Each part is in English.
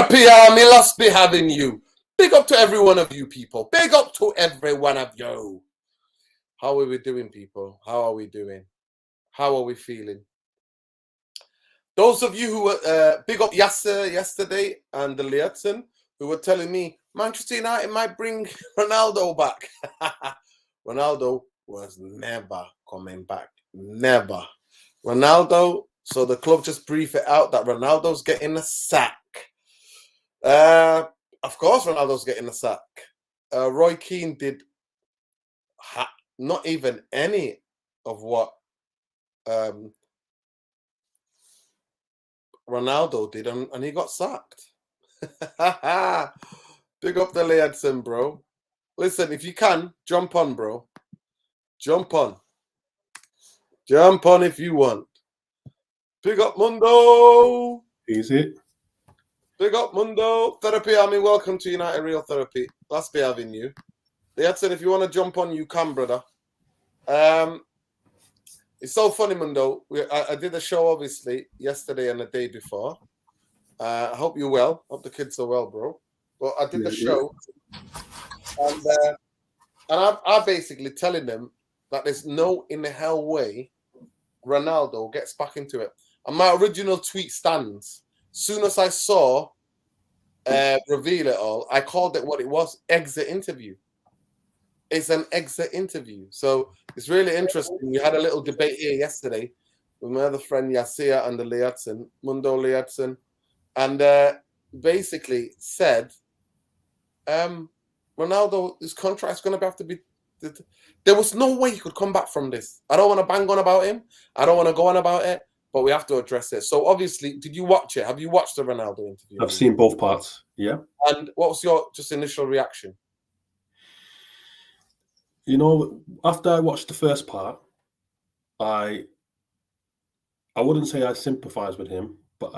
Therapy Army, must be having you. Big up to every one of you people. Big up to every one of you. How are we doing, people? How are we doing? How are we feeling? Those of you who were big up Yasser yesterday and the Liatzen who were telling me Manchester United might bring Ronaldo back. Ronaldo was never coming back. Never. Ronaldo, so the club just briefed it out that Ronaldo's getting a sack. Of course Ronaldo's getting a sack. Roy Keane did not even any of what Ronaldo did, and he got sacked. Big up the Liadson, bro. Listen, if you can, jump on, bro. Jump on. Jump on if you want. Big up Mundo. Easy. Big up Mundo. Therapy Army, welcome to United Real Therapy. Let's be having you. Liadson, if you want to jump on, you can, brother. It's so funny, Mundo. I did a show, obviously, yesterday and the day before. I hope you're well. Hope the kids are well, bro. But I did the show. And I'm basically telling them that there's no in the hell way Ronaldo gets back into it. And my original tweet stands. Soon as I saw reveal it all, I called it what it was, exit interview. It's an exit interview. So it's really interesting. We had a little debate here yesterday with my other friend Yasia and the Liadson, Mundo Liadson, and basically said Ronaldo's contract is going to have to be. There was no way he could come back from this. I don't want to bang on about him. I don't want to go on about it, but we have to address it. So obviously, did you watch it? Have you watched the Ronaldo interview? I've seen both parts. Yeah. And what was your just initial reaction? You know, after I watched the first part, I wouldn't say I sympathise with him, but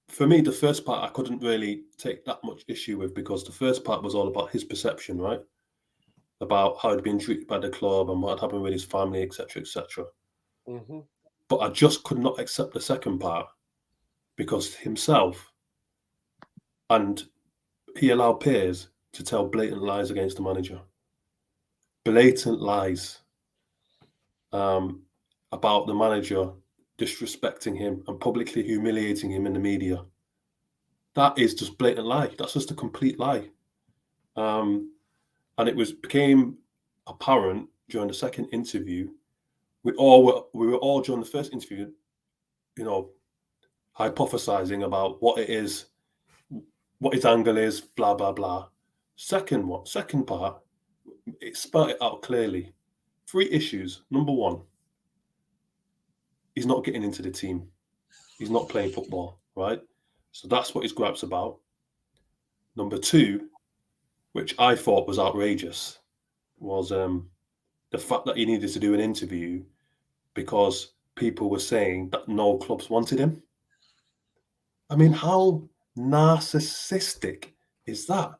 for me, the first part I couldn't really take that much issue with because the first part was all about his perception, right? About how he'd been treated by the club and what had happened with his family, etc., etc. Mm-hmm. But I just could not accept the second part because himself and he allowed peers to tell blatant lies against the manager. Blatant lies about the manager disrespecting him and publicly humiliating him in the media. That is just blatant lie. That's just a complete lie. And it became apparent during the second interview. We were all during the first interview, you know, hypothesizing about what it is, what his angle is, blah blah blah. Second part, it spelled it out clearly. 3 issues. Number 1, he's not getting into the team. He's not playing football, right? So that's what his gripe's about. Number 2, which I thought was outrageous, was the fact that he needed to do an interview because people were saying that no clubs wanted him. I mean, how narcissistic is that?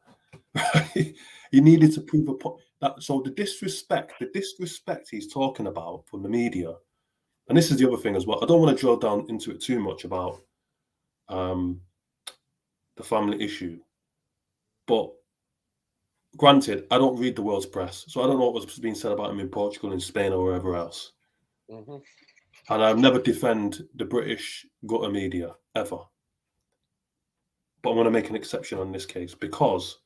He needed to prove a point. So the disrespect he's talking about from the media, and this is the other thing as well. I don't want to drill down into it too much about the family issue, but granted, I don't read the world's press, so I don't know what was being said about him in Portugal, in Spain, or wherever else. Mm-hmm. And I've never defend the British gutter media ever, but I'm going to make an exception on this case because.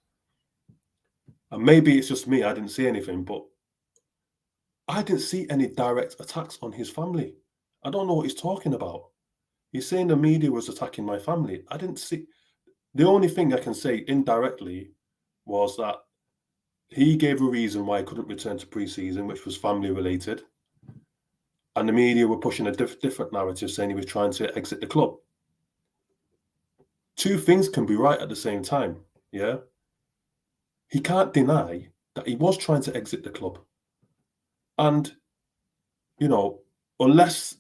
And maybe it's just me, I didn't see anything, but I didn't see any direct attacks on his family. I don't know what he's talking about. He's saying the media was attacking my family. I didn't see. The only thing I can say indirectly was that he gave a reason why he couldn't return to pre-season, which was family related. And the media were pushing a different narrative saying he was trying to exit the club. 2 things can be right at the same time, yeah? He can't deny that he was trying to exit the club. And, you know, unless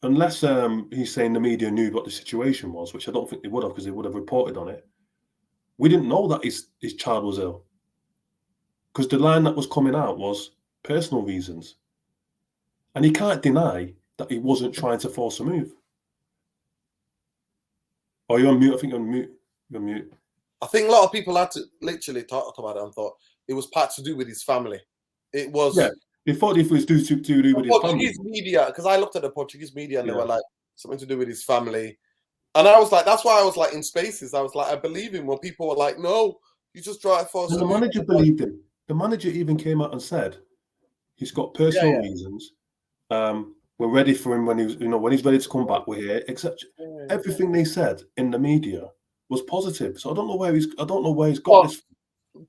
he's saying the media knew what the situation was, which I don't think they would have because they would have reported on it, we didn't know that his child was ill. Because the line that was coming out was personal reasons. And he can't deny that he wasn't trying to force a move. Are you on mute? I think you're on mute. You're mute. I think a lot of people had to literally talk about it and thought it was part to do with his family. It was. Yeah, they thought it was to do with his family. Portuguese media, because I looked at the Portuguese media and they Yeah. were like something to do with his family. And I was like, that's why I was like in spaces. I was like, I believe him when people were like, no, you just drive for. And the manager believed him. The manager even came out and said he's got personal reasons. We're ready for him when he's, when he's ready to come back. We're here. Except everything they said in the media was positive. So I don't know where he's got this.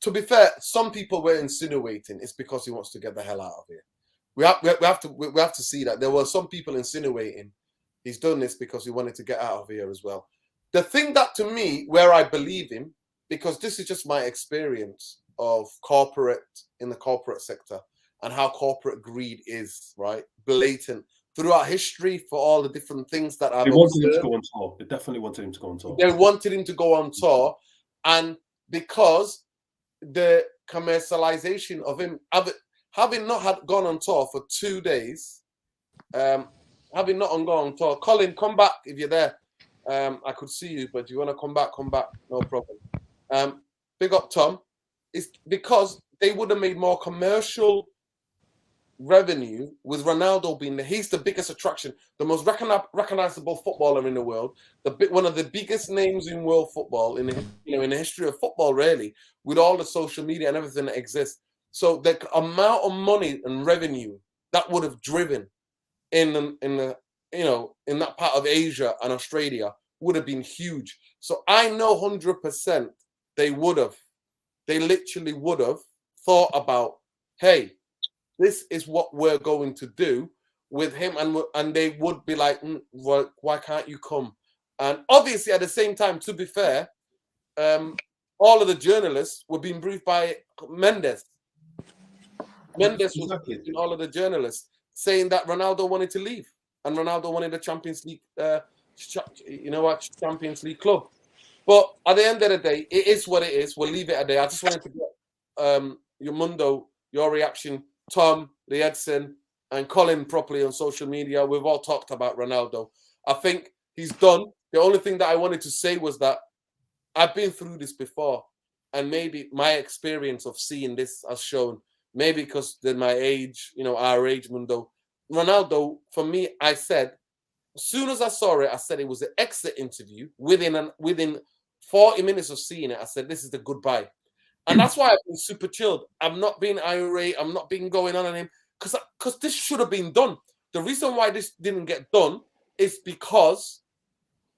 To be fair, some people were insinuating it's because he wants to get the hell out of here. We have to see that there were some people insinuating he's done this because he wanted to get out of here as well. The thing that to me, where I believe him, because this is just my experience of in the corporate sector and how corporate greed is, right? Blatant throughout history for all the different things that I've They wanted him to go on tour. They definitely wanted him to go on tour. They wanted him to go on tour, and because the commercialization of him having not gone on tour for 2 days, having not gone on tour. Colin, come back if you're there. I could see you, but if you want to come back, no problem. Big up Tom. It's because they would have made more commercial revenue with Ronaldo being there. He's the biggest attraction, the most recognizable footballer in the world, one of the biggest names in world football in the history of football, really, with all the social media and everything that exists. So the amount of money and revenue that would have driven in that part of Asia and Australia would have been huge. So I know 100% they literally would have thought about, hey, this is what we're going to do with him, and they would be like, well, why can't you come? And obviously, at the same time, to be fair, all of the journalists were being briefed by Mendes. Mendes was briefing all of the journalists, saying that Ronaldo wanted to leave, and Ronaldo wanted a Champions League, Champions League club. But at the end of the day, it is what it is. We'll leave it at there. I just wanted to get your reaction. Tom, the Edson, and Colin properly on social media. We've all talked about Ronaldo. I think he's done. The only thing that I wanted to say was that I've been through this before, and maybe my experience of seeing this has shown, maybe because of my age, our age, Mundo. Ronaldo, for me, I said, as soon as I saw it, I said it was an exit interview. Within 40 minutes of seeing it, I said, this is the goodbye. And that's why I've been super chilled. I'm not being irate. I'm not being going on him because this should have been done. The reason why this didn't get done is because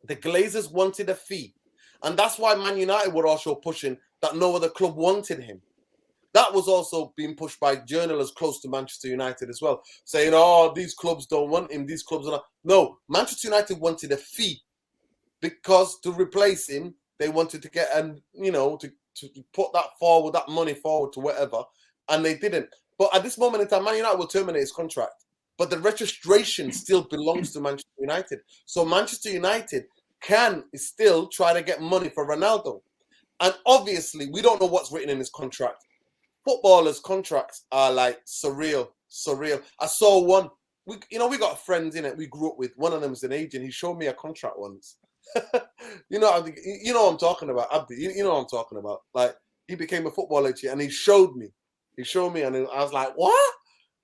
the Glazers wanted a fee. And that's why Man United were also pushing that no other club wanted him. That was also being pushed by journalists close to Manchester United as well, saying, oh, these clubs don't want him. These clubs are not. No, Manchester United wanted a fee because to replace him, they wanted to get, to put that money forward to whatever, and they didn't. But at this moment in time, Man United will terminate his contract, but the registration still belongs to Manchester United. So Manchester United can still try to get money for Ronaldo. And obviously, we don't know what's written in his contract. Footballers' contracts are like surreal. I saw one. We got friends in it. We grew up with. One of them is an agent. He showed me a contract once. you know what I'm talking about, Abdi. You know what I'm talking about. Like, he became a football agent and he showed me, and I was like, what?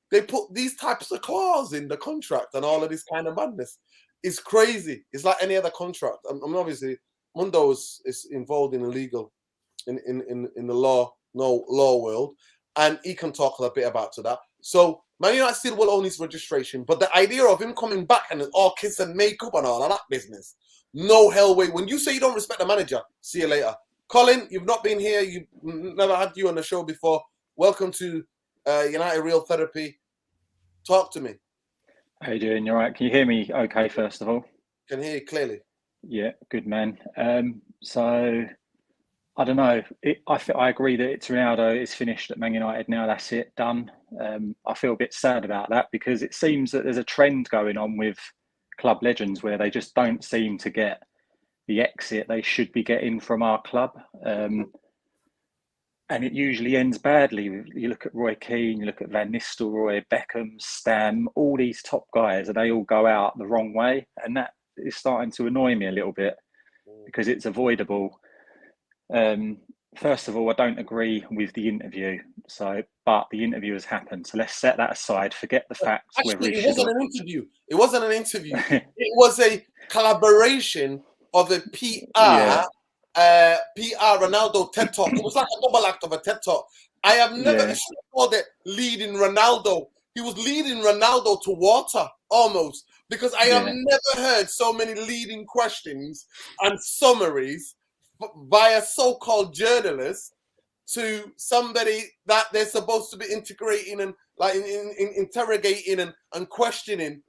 They put these types of clauses in the contract and all of this kind of madness. It's crazy. It's like any other contract. I'm obviously Mundo is involved in illegal in the law world, and he can talk a bit about that. So Man United still will own his registration, but the idea of him coming back and all kiss and makeup and all of that business, no hell way. When you say you don't respect the manager, see you later. Colin, you've not been here. You've never had you on the show before. Welcome to United Real Therapy. Talk to me. How you doing? You all right? Can you hear me okay, first of all? Can hear you clearly. Yeah, good man. So, I don't know. I agree that it's Ronaldo. It's finished at Man United now. That's it, done. I feel a bit sad about that because it seems that there's a trend going on with club legends where they just don't seem to get the exit they should be getting from our club. And it usually ends badly. You look at Roy Keane, you look at Van Nistelrooy, Beckham, Stam, all these top guys, and they all go out the wrong way. And that is starting to annoy me a little bit because it's avoidable. First of all, I don't agree with the interview. But the interview has happened. So let's set that aside. Forget the facts. Actually, it wasn't an interview. It wasn't an interview. It was a collaboration of a PR Ronaldo TED Talk. It was like a double act of a TED Talk. I have never called it leading Ronaldo. He was leading Ronaldo to water almost, because I have never heard so many leading questions and summaries by a so-called journalist to somebody that they're supposed to be integrating and like interrogating and questioning.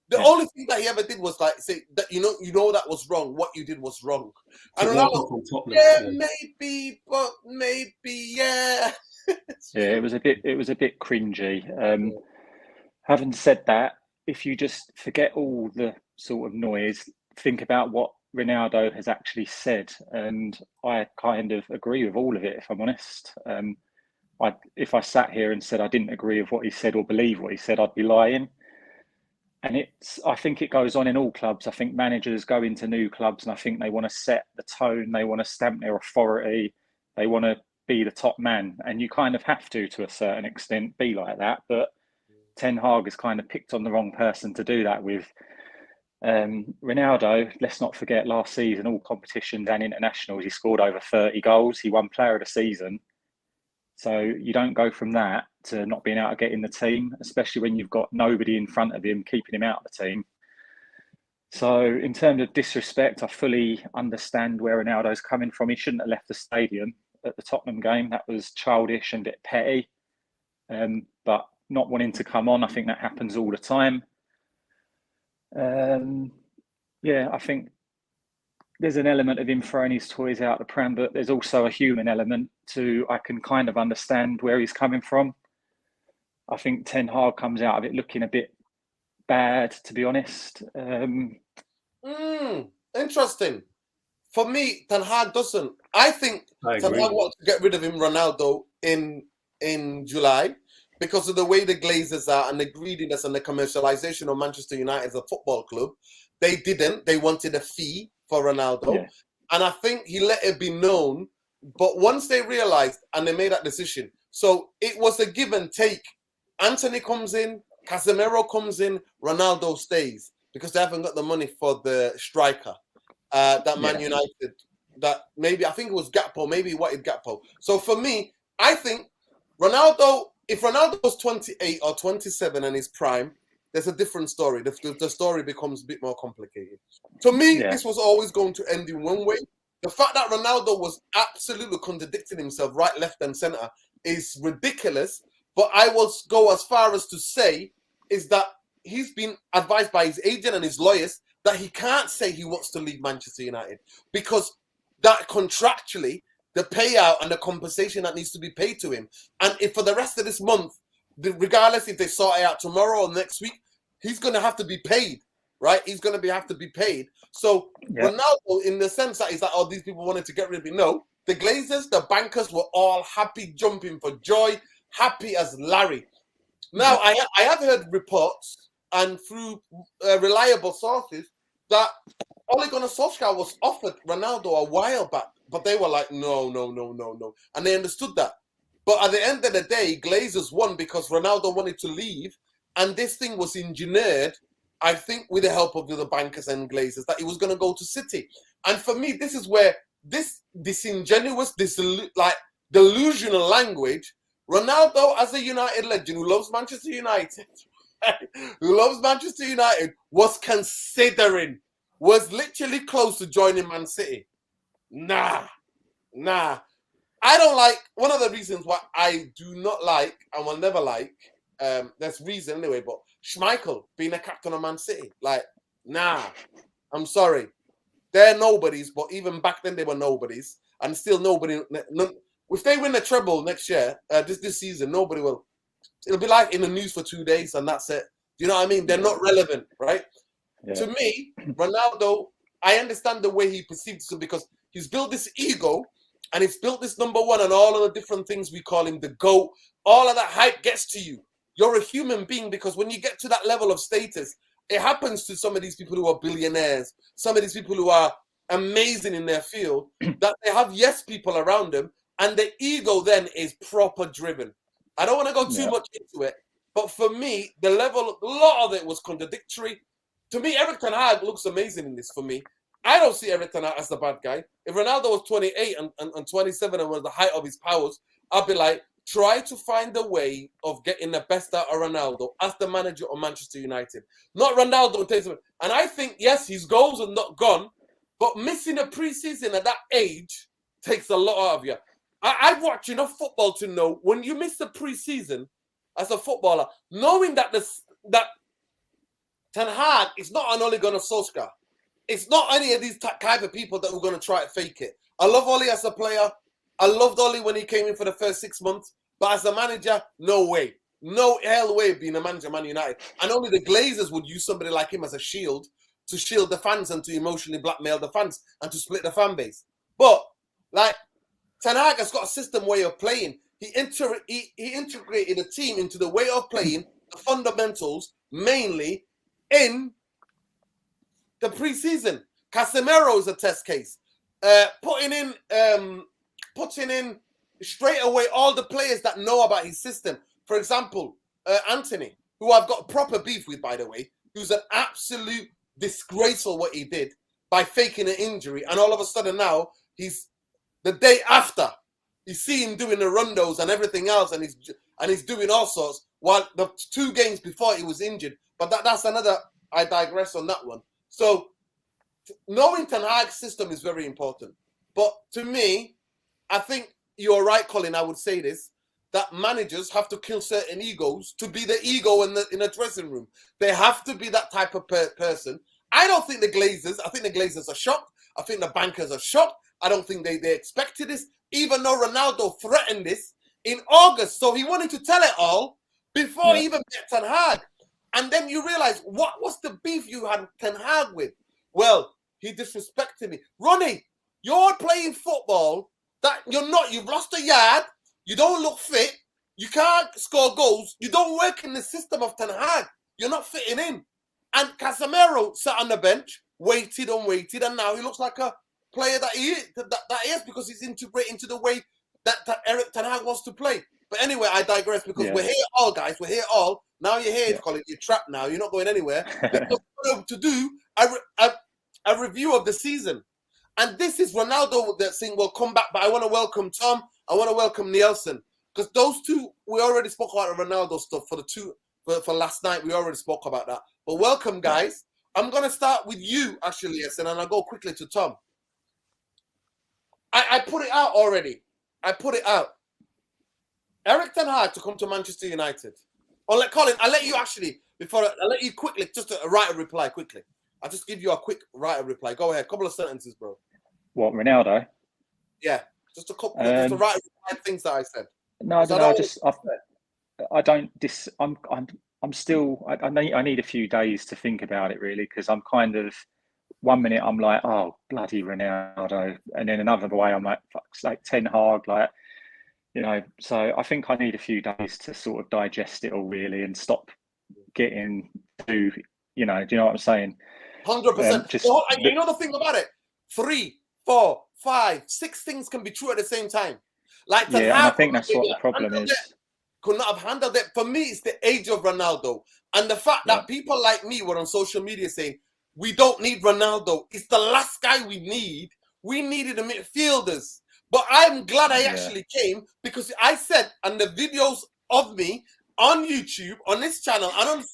The only thing that he ever did was like say that you know that was wrong. What you did was wrong. And Ronaldo, maybe, but maybe, yeah. It was a bit cringy. Having said that, if you just forget all the sort of noise, think about what Ronaldo has actually said, and I kind of agree with all of it, if I'm honest. If I sat here and said I didn't agree with what he said or believe what he said, I'd be lying. And I think it goes on in all clubs. I think managers go into new clubs and I think they want to set the tone, they want to stamp their authority, they want to be the top man, and you kind of have to a certain extent, be like that. But Tenhag has kind of picked on the wrong person to do that with. Ronaldo, let's not forget, last season, all competitions and internationals, he scored over 30 goals. He won Player of the Season. So you don't go from that to not being able to get in the team, especially when you've got nobody in front of him keeping him out of the team. So in terms of disrespect, I fully understand where Ronaldo's coming from. He shouldn't have left the stadium at the Tottenham game. That was childish and a bit petty. But not wanting to come on, I think that happens all the time. I think there's an element of him throwing his toys out the pram, but there's also a human element to, I can kind of understand where he's coming from. I think Ten Hag comes out of it looking a bit bad, to be honest. Interesting. For me, Ten Hag doesn't. I think Ten Hag wants to get rid of him, Ronaldo, in July, because of the way the Glazers are and the greediness and the commercialization of Manchester United as a football club. They didn't. They wanted a fee for Ronaldo. Yeah. And I think he let it be known. But once they realized and they made that decision, so it was a give and take. Anthony comes in, Casemiro comes in, Ronaldo stays because they haven't got the money for the striker. That Man United, that maybe, I think it was Gakpo, maybe he wanted Gakpo. So for me, I think Ronaldo, if Ronaldo was 28 or 27 in his prime, there's a different story. The story becomes a bit more complicated. To me, this was always going to end in one way. The fact that Ronaldo was absolutely contradicting himself right, left, and center is ridiculous. But I will go as far as to say is that he's been advised by his agent and his lawyers that he can't say he wants to leave Manchester United because that contractually, the payout and the compensation that needs to be paid to him. And if for the rest of this month, regardless if they sort it out tomorrow or next week, he's going to have to be paid, right? He's going to have to be paid. So Ronaldo, in the sense that he's like, oh, these people wanted to get rid of him. No, the Glazers, the bankers were all happy, jumping for joy, happy as Larry. Now, I have heard reports and through reliable sources that Ole Gunnar Solskjaer was offered Ronaldo a while back, but they were like, no. And they understood that. But at the end of the day, Glazers won because Ronaldo wanted to leave. And this thing was engineered, I think, with the help of the bankers and Glazers, that he was going to go to City. And for me, this is where this disingenuous, delusional language, Ronaldo, as a United legend who loves Manchester United, was considering, was literally close to joining Man City. Nah. I don't like, one of the reasons why I do not like and will never like, there's reason anyway, but Schmeichel being a captain of Man City, like, nah, I'm sorry. They're nobodies, but even back then they were nobodies, and still nobody. If they win the treble next year, this season, nobody will. It'll be like in the news for 2 days, and that's it. Do you know what I mean? They're not relevant, right? Yeah. To me, Ronaldo, I understand the way he perceives it because he's built this ego, and he's built this number one, and all of the different things we call him the GOAT. All of that hype gets to you. You're a human being because when you get to that level of status, it happens to some of these people who are billionaires, some of these people who are amazing in their field that they have yes people around them, and the ego then is proper driven. I don't want to go too much into it, but for me, a lot of it was contradictory. To me, Erik Ten Hag looks amazing in this. For me, I don't see Erik Ten Hag as the bad guy. If Ronaldo was 28 and 27 and was the height of his powers, I'd be like, try to find a way of getting the best out of Ronaldo as the manager of Manchester United. Not Ronaldo. And I think, yes, his goals are not gone, but missing a preseason at that age takes a lot out of you. I've watched enough football to know when you miss the preseason as a footballer, knowing that that Ten Hag is not an Ole Gunnar Solskjaer. It's not any of these type of people that were going to try to fake it. I love Ole as a player. I loved Ole when he came in for the first 6 months. But as a manager, no way. No hell way of being a manager of Man United. And only the Glazers would use somebody like him as a shield to shield the fans and to emotionally blackmail the fans and to split the fan base. But, like, Ten Hag has got a system way of playing. He integrated a team into the way of playing, the fundamentals, mainly in the preseason. Casemiro is a test case. Putting in straight away all the players that know about his system. For example, Anthony, who I've got proper beef with, by the way, who's an absolute disgraceful what he did by faking an injury, and all of a sudden now he's the day after you see him doing the rondos and everything else, and he's doing all sorts. While the 2 games before he was injured, but that's another. I digress on that one. So knowing Ten Hag's system is very important. But to me, I think you're right, Colin. I would say this, that managers have to kill certain egos to be the ego in a dressing room. They have to be that type of person. I don't think the Glazers. I think the Glazers are shocked. I think the bankers are shocked. I don't think they expected this, even though Ronaldo threatened this in August. So he wanted to tell it all before he even met Ten Hag. And then you realize, what was the beef you had Ten Hag with? Well, he disrespected me. Ronnie, you're playing football that you've lost a yard, you don't look fit, you can't score goals, you don't work in the system of Ten Hag. You're not fitting in. And Casemiro sat on the bench, waited and now he looks like a player that he is because he's integrated into the way that Erik Ten Hag wants to play. But anyway, I digress because we're here all, guys. We're here all. Now you're here, Colin. You're trapped now. You're not going anywhere. Because we're to do a review of the season. And this is Ronaldo that saying will come back. But I want to welcome Tom. I want to welcome Nielsen. Because those two, we already spoke about the Ronaldo stuff for last night. We already spoke about that. But welcome, guys. I'm going to start with you, actually, Nielsen, and I'll go quickly to Tom. I put it out already. I put it out. Erik Ten Hag to come to Manchester United. Colin, I'll let you actually, I'll let you quickly, just write a reply quickly. I'll just give you a quick write a reply. Go ahead. Couple of sentences, bro. What, Ronaldo? Yeah. Just a couple, just to write things that I said. No, I need a few days to think about it, really, because I'm kind of, 1 minute I'm like, oh, bloody Ronaldo. And then another way I'm like, fuck's sake, Ten Hag, like, you know, so I think I need a few days to sort of digest it all, really, and stop getting to, you know, do you know what I'm saying? 100%. You know the thing about it? 3, 4, 5, 6 things can be true at the same time. Like and I think that's what the problem is. Could not have handled it. For me, it's the age of Ronaldo. And the fact that people like me were on social media saying, we don't need Ronaldo. It's the last guy we need. We needed the midfielders. But I'm glad I actually came because I said, and the videos of me on YouTube, on this channel, and on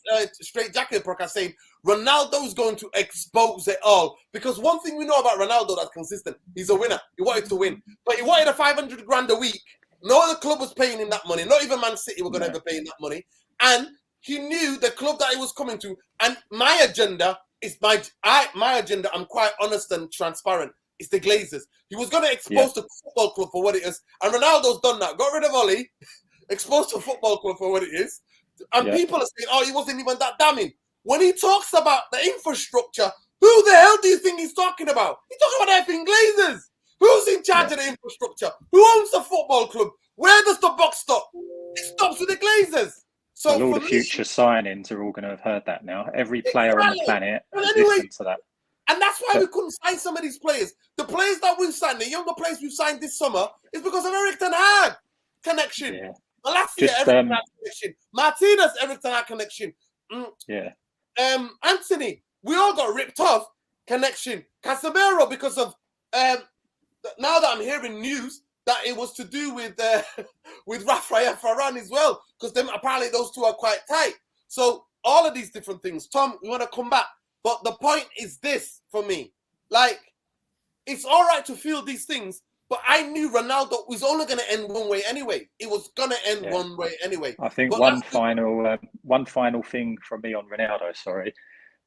Straight Jacket podcast saying, Ronaldo is going to expose it all. Because one thing we know about Ronaldo that's consistent, he's a winner. He wanted to win. But he wanted a 500 grand a week. No other club was paying him that money. Not even Man City were going to ever pay him that money. And he knew the club that he was coming to. And my agenda is my agenda. I'm quite honest and transparent. It's the Glazers. He was going to expose the football club for what it is. And Ronaldo's done that. Got rid of Oli, exposed the football club for what it is. And people are saying, oh, he wasn't even that damning. When he talks about the infrastructure, who the hell do you think he's talking about? He's talking about effing Glazers. Who's in charge of the infrastructure? Who owns the football club? Where does the box stop? It stops with the Glazers. So all the future signings are all going to have heard that now. Every player on the planet has listened to that. And that's why we couldn't sign some of these players. The players that we've signed, the younger players we've signed this summer, is because of Eric Tenhag connection. Yeah. Last year, Eric Tenhag connection. Martinez, Eric Tenhag connection. Yeah. Anthony, we all got ripped off connection. Casemiro, because of now that I'm hearing news that it was to do with Rafael Varane as well, because them apparently those two are quite tight. So all of these different things. Tom, we want to come back, but the point is this for me: like, it's all right to feel these things, but I knew Ronaldo was only going to end one way anyway. It was going to end one way anyway. I think one final thing from me on Ronaldo. Sorry.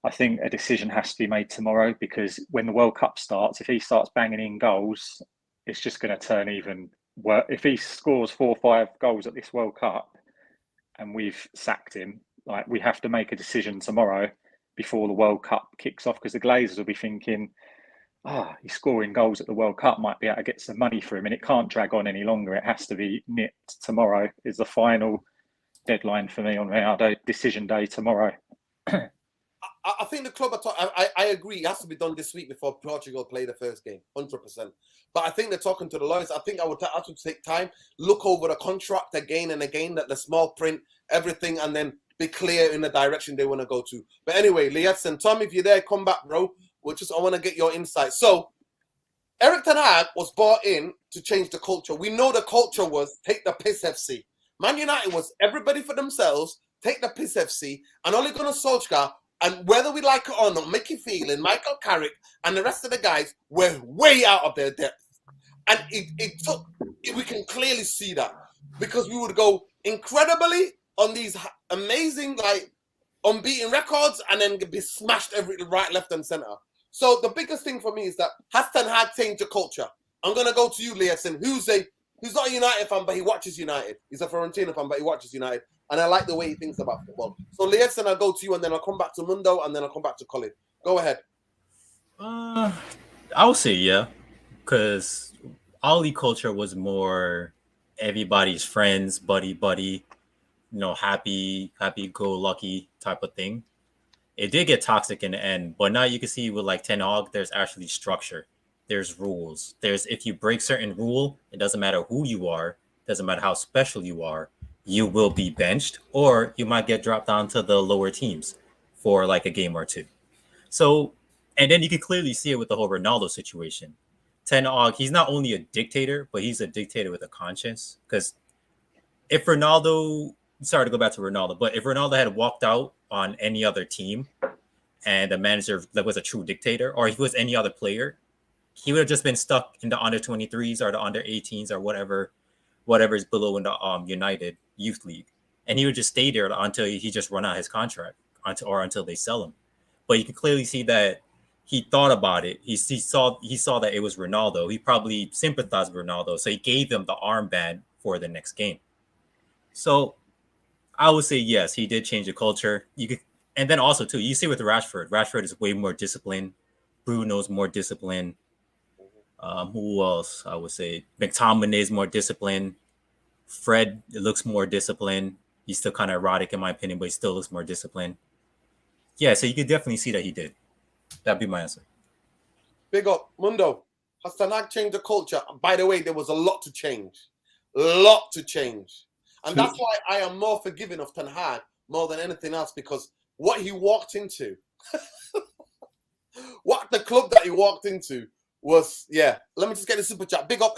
I think a decision has to be made tomorrow, because when the World Cup starts, if he starts banging in goals, it's just going to turn even worse. If he scores 4 or 5 goals at this World Cup and we've sacked him, like, we have to make a decision tomorrow before the World Cup kicks off, because the Glazers will be thinking, he's scoring goals at the World Cup, might be able to get some money for him, and it can't drag on any longer. It has to be nipped. Tomorrow is the final deadline for me on Ronaldo. Decision day tomorrow. I think the club, I agree, it has to be done this week before Portugal play the first game, 100%. But I think they're talking to the lawyers. I think I would have to take time, look over the contract again and again, that the small print, everything, and then be clear in the direction they want to go to. But anyway, Lietz and Tom, if you're there, come back, bro. I want to get your insight. So, Eric Tenhag was brought in to change the culture. We know the culture was take the piss FC. Man United was everybody for themselves, take the piss FC, and Ole Gunnar Solskjaer, and whether we like it or not, Mickey Phelan, Michael Carrick, and the rest of the guys were way out of their depth. And we can clearly see that, because we would go incredibly on these amazing, like, unbeaten records and then be smashed every right, left, and center. So the biggest thing for me is that has Tenhag changed the culture? I'm going to go to you, Liason, who's not a United fan, but he watches United. He's a Fiorentina fan, but he watches United. And I like the way he thinks about football. So, Liason, I'll go to you, and then I'll come back to Mundo, and then I'll come back to Colin. Go ahead. I would say yeah, because Ollie culture was more everybody's friends, buddy, happy go lucky type of thing. It did get toxic in the end, but now you can see with like Tenhag, there's actually structure. There's rules. If you break certain rule, it doesn't matter who you are, doesn't matter how special you are, you will be benched, or you might get dropped down to the lower teams for like a game or two. So, and then you can clearly see it with the whole Ronaldo situation. Tenhag, he's not only a dictator, but he's a dictator with a conscience. Because if Ronaldo, sorry to go back to Ronaldo, but if Ronaldo had walked out on any other team and the manager that was a true dictator, or if it was any other player, he would have just been stuck in the under 23s or the under 18s or whatever is below in the United Youth League, and he would just stay there until he just run out his contract, until they sell him. But you can clearly see that he thought about it. He saw that it was Ronaldo. He probably sympathized with Ronaldo, so he gave him the armband for the next game. So I would say yes, he did change the culture. And then also too, you see with Rashford. Rashford is way more disciplined. Bruno's more disciplined. Who else? I would say McTominay is more disciplined. Fred looks more disciplined. He's still kind of erotic in my opinion, but he still looks more disciplined. Yeah, so you could definitely see that he did. That'd be my answer. Big up, Mundo. Has Tenhag changed the culture? By the way, there was a lot to change. And that's why I am more forgiving of Tenhag more than anything else, because what he walked into, what the club that he walked into was, yeah. Let me just get the super chat. Big up,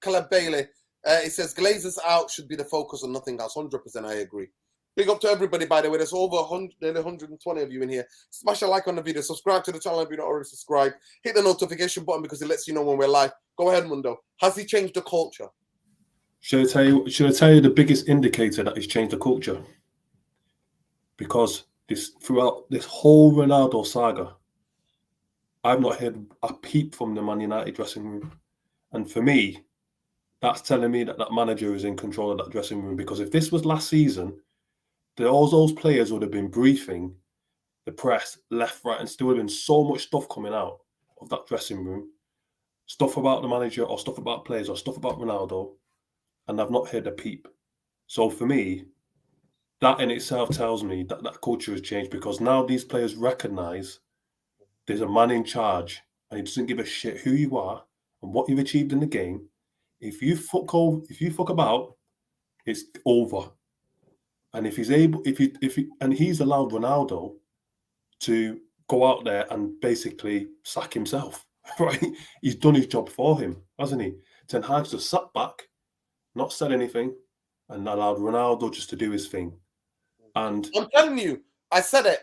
Caleb Bailey. It says Glazers out should be the focus on nothing else. 100% I agree. Big up to everybody, by the way. There's over 120 of you in here. Smash a like on the video. Subscribe to the channel if you're not already subscribed. Hit the notification button because it lets you know when we're live. Go ahead, Mundo. Has he changed the culture? Should I tell you the biggest indicator that he's changed the culture? Because throughout this whole Ronaldo saga, I've not heard a peep from the Man United dressing room. And for me, that's telling me that that manager is in control of that dressing room. Because if this was last season, all those players would have been briefing the press left, right, and still would have been so much stuff coming out of that dressing room. Stuff about the manager or stuff about players or stuff about Ronaldo. And I've not heard a peep. So for me, that in itself tells me that that culture has changed, because now these players recognise there's a man in charge and he doesn't give a shit who you are and what you've achieved in the game. If you fuck about, it's over. And if he's able, and he's allowed Ronaldo to go out there and basically sack himself, right? He's done his job for him, hasn't he? Ten Hag's just sat back, not said anything, and allowed Ronaldo just to do his thing. And I'm telling you, I said it.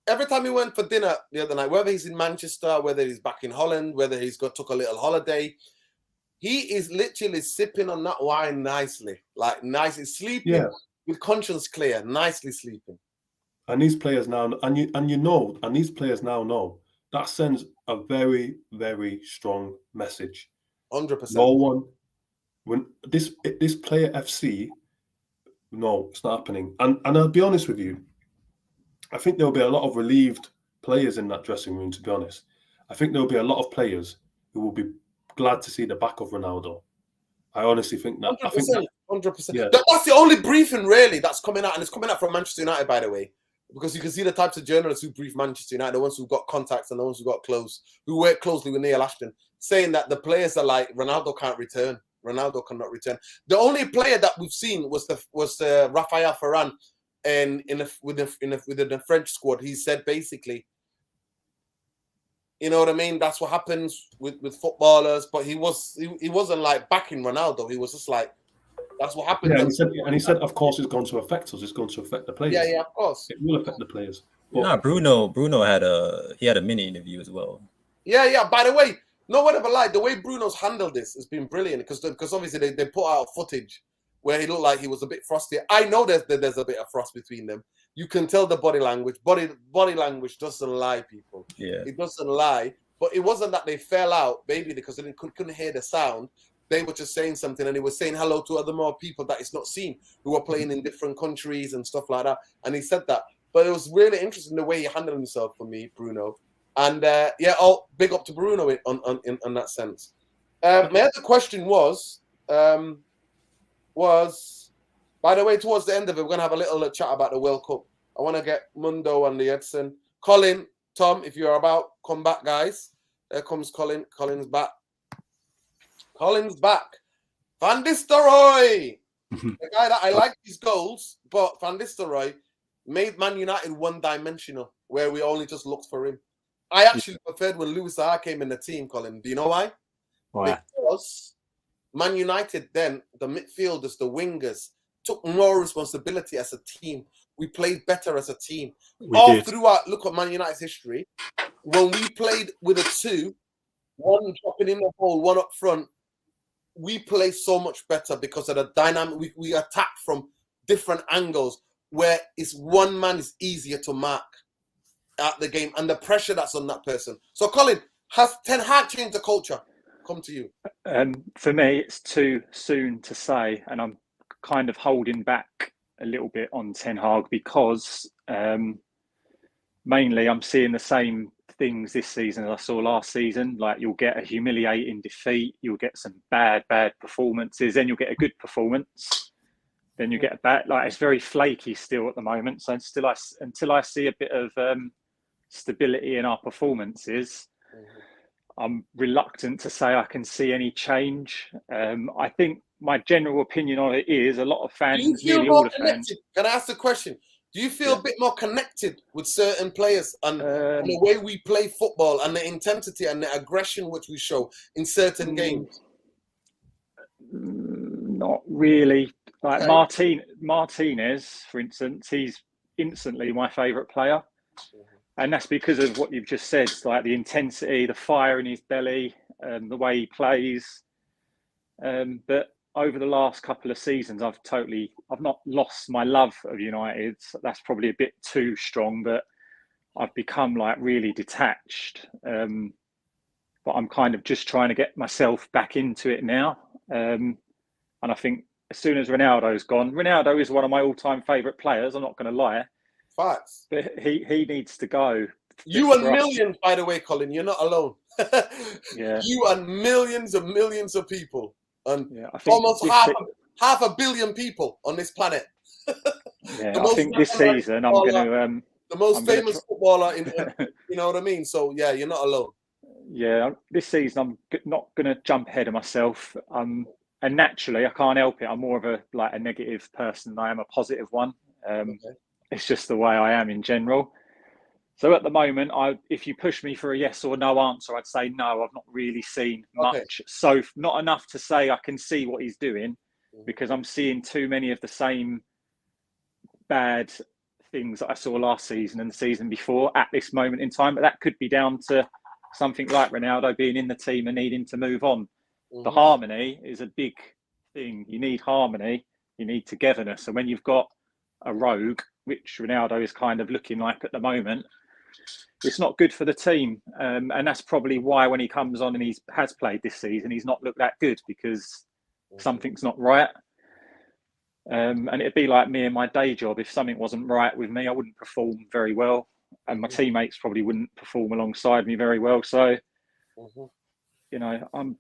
Every time he went for dinner the other night, whether he's in Manchester, whether he's back in Holland, whether took a little holiday, he is literally sipping on that wine nicely, like nicely sleeping with conscience clear, nicely sleeping. And these players now, and these players now know that sends a very, very strong message. 100%. No one, when this player FC, no, it's not happening. And I'll be honest with you, I think there'll be a lot of relieved players in that dressing room, to be honest. I think there'll be a lot of players who will be glad to see the back of Ronaldo. I honestly think that. 100%. 100%. Yeah. That's the only briefing, really, that's coming out. And it's coming out from Manchester United, by the way. Because you can see the types of journalists who brief Manchester United, the ones who've got contacts and the ones who work closely with Neil Ashton, saying that the players are like, Ronaldo can't return. Ronaldo cannot return. The only player that we've seen was Raphael Varane. And within the French squad, he said basically, you know what I mean? That's what happens with footballers. But he wasn't like backing Ronaldo. He was just like, that's what happens. Yeah, and he said, of course, it's going to affect us. It's going to affect the players. Yeah, of course. It will affect the players. But, no, Bruno had a mini interview as well. Yeah. By the way, no one ever lied. The way Bruno's handled this has been brilliant because obviously they put out footage where he looked like he was a bit frosty. I know there's a bit of frost between them. You can tell the body language. Body language doesn't lie, people. Yeah. It doesn't lie. But it wasn't that they fell out, maybe because they couldn't hear the sound. They were just saying something, and he was saying hello to other more people that he's not seen, who are playing in different countries and stuff like that. And he said that. But it was really interesting the way he handled himself for me, Bruno. And big up to Bruno in that sense. My other question was, by the way, towards the end of it, we're going to have a little chat about the World Cup. I want to get Mundo and the Edson. Colin, Tom, if you're about, come back, guys. There comes Colin. Colin's back. Van Nistelrooy, the guy that I like his goals, but Van Nistelrooy made Man United one-dimensional, where we only just looked for him. I actually preferred when Louis Saha came in the team, Colin. Do you know why? Why? Because Man United then, the midfielders, the wingers, took more responsibility as a team. We played better as a team. Throughout, look at Man United's history. When we played with a two, one dropping in the hole, one up front, we play so much better because of the dynamic. We attack from different angles where it's one man is easier to mark at the game and the pressure that's on that person. So, Colin, has Ten Hag changed the culture? Come to you. For me, it's too soon to say, and I'm kind of holding back a little bit on Ten Hag because mainly I'm seeing the same things this season as I saw last season. Like, you'll get a humiliating defeat, you'll get some bad performances, then you'll get a good performance, then you get a bad. Like, it's very flaky still at the moment. So until I see a bit of stability in our performances, I'm reluctant to say I can see any change. I think my general opinion on it is a lot of fans, nearly all the fans. Can I ask the question? Do you feel a bit more connected with certain players and the way we play football and the intensity and the aggression which we show in certain games? Not really. Like Martinez, for instance, he's instantly my favourite player. And that's because of what you've just said, like the intensity, the fire in his belly, the way he plays. But over the last couple of seasons, I've not lost my love of United. That's probably a bit too strong, but I've become like really detached. But I'm kind of just trying to get myself back into it now. And I think as soon as Ronaldo's gone, Ronaldo is one of my all-time favourite players, I'm not going to lie. Facts. But he needs to go. You and millions, by the way, Colin, you're not alone. Yeah. You and millions and millions of people. And I think almost half a billion people on this planet. I think this season I'm going to the most I'm gonna famous footballer in, you know what I mean? So yeah, you're not alone. Yeah, this season I'm not going to jump ahead of myself. And naturally, I can't help it. I'm more of a negative person than I am a positive one. Okay. It's just the way I am in general. So at the moment, if you push me for a yes or no answer, I'd say no. I've not really seen much. Okay. So not enough to say I can see what he's doing, Mhm. because I'm seeing too many of the same bad things that I saw last season and the season before at this moment in time. But that could be down to something like Ronaldo being in the team and needing to move on. The harmony is a big thing. You need harmony, you need togetherness. And when you've got a rogue, which Ronaldo is kind of looking like at the moment, it's not good for the team. And that's probably why when he comes on and he has played this season, he's not looked that good, because something's not right. And it'd be like me in my day job. If something wasn't right with me, I wouldn't perform very well, and my teammates probably wouldn't perform alongside me very well. So, you know, I'm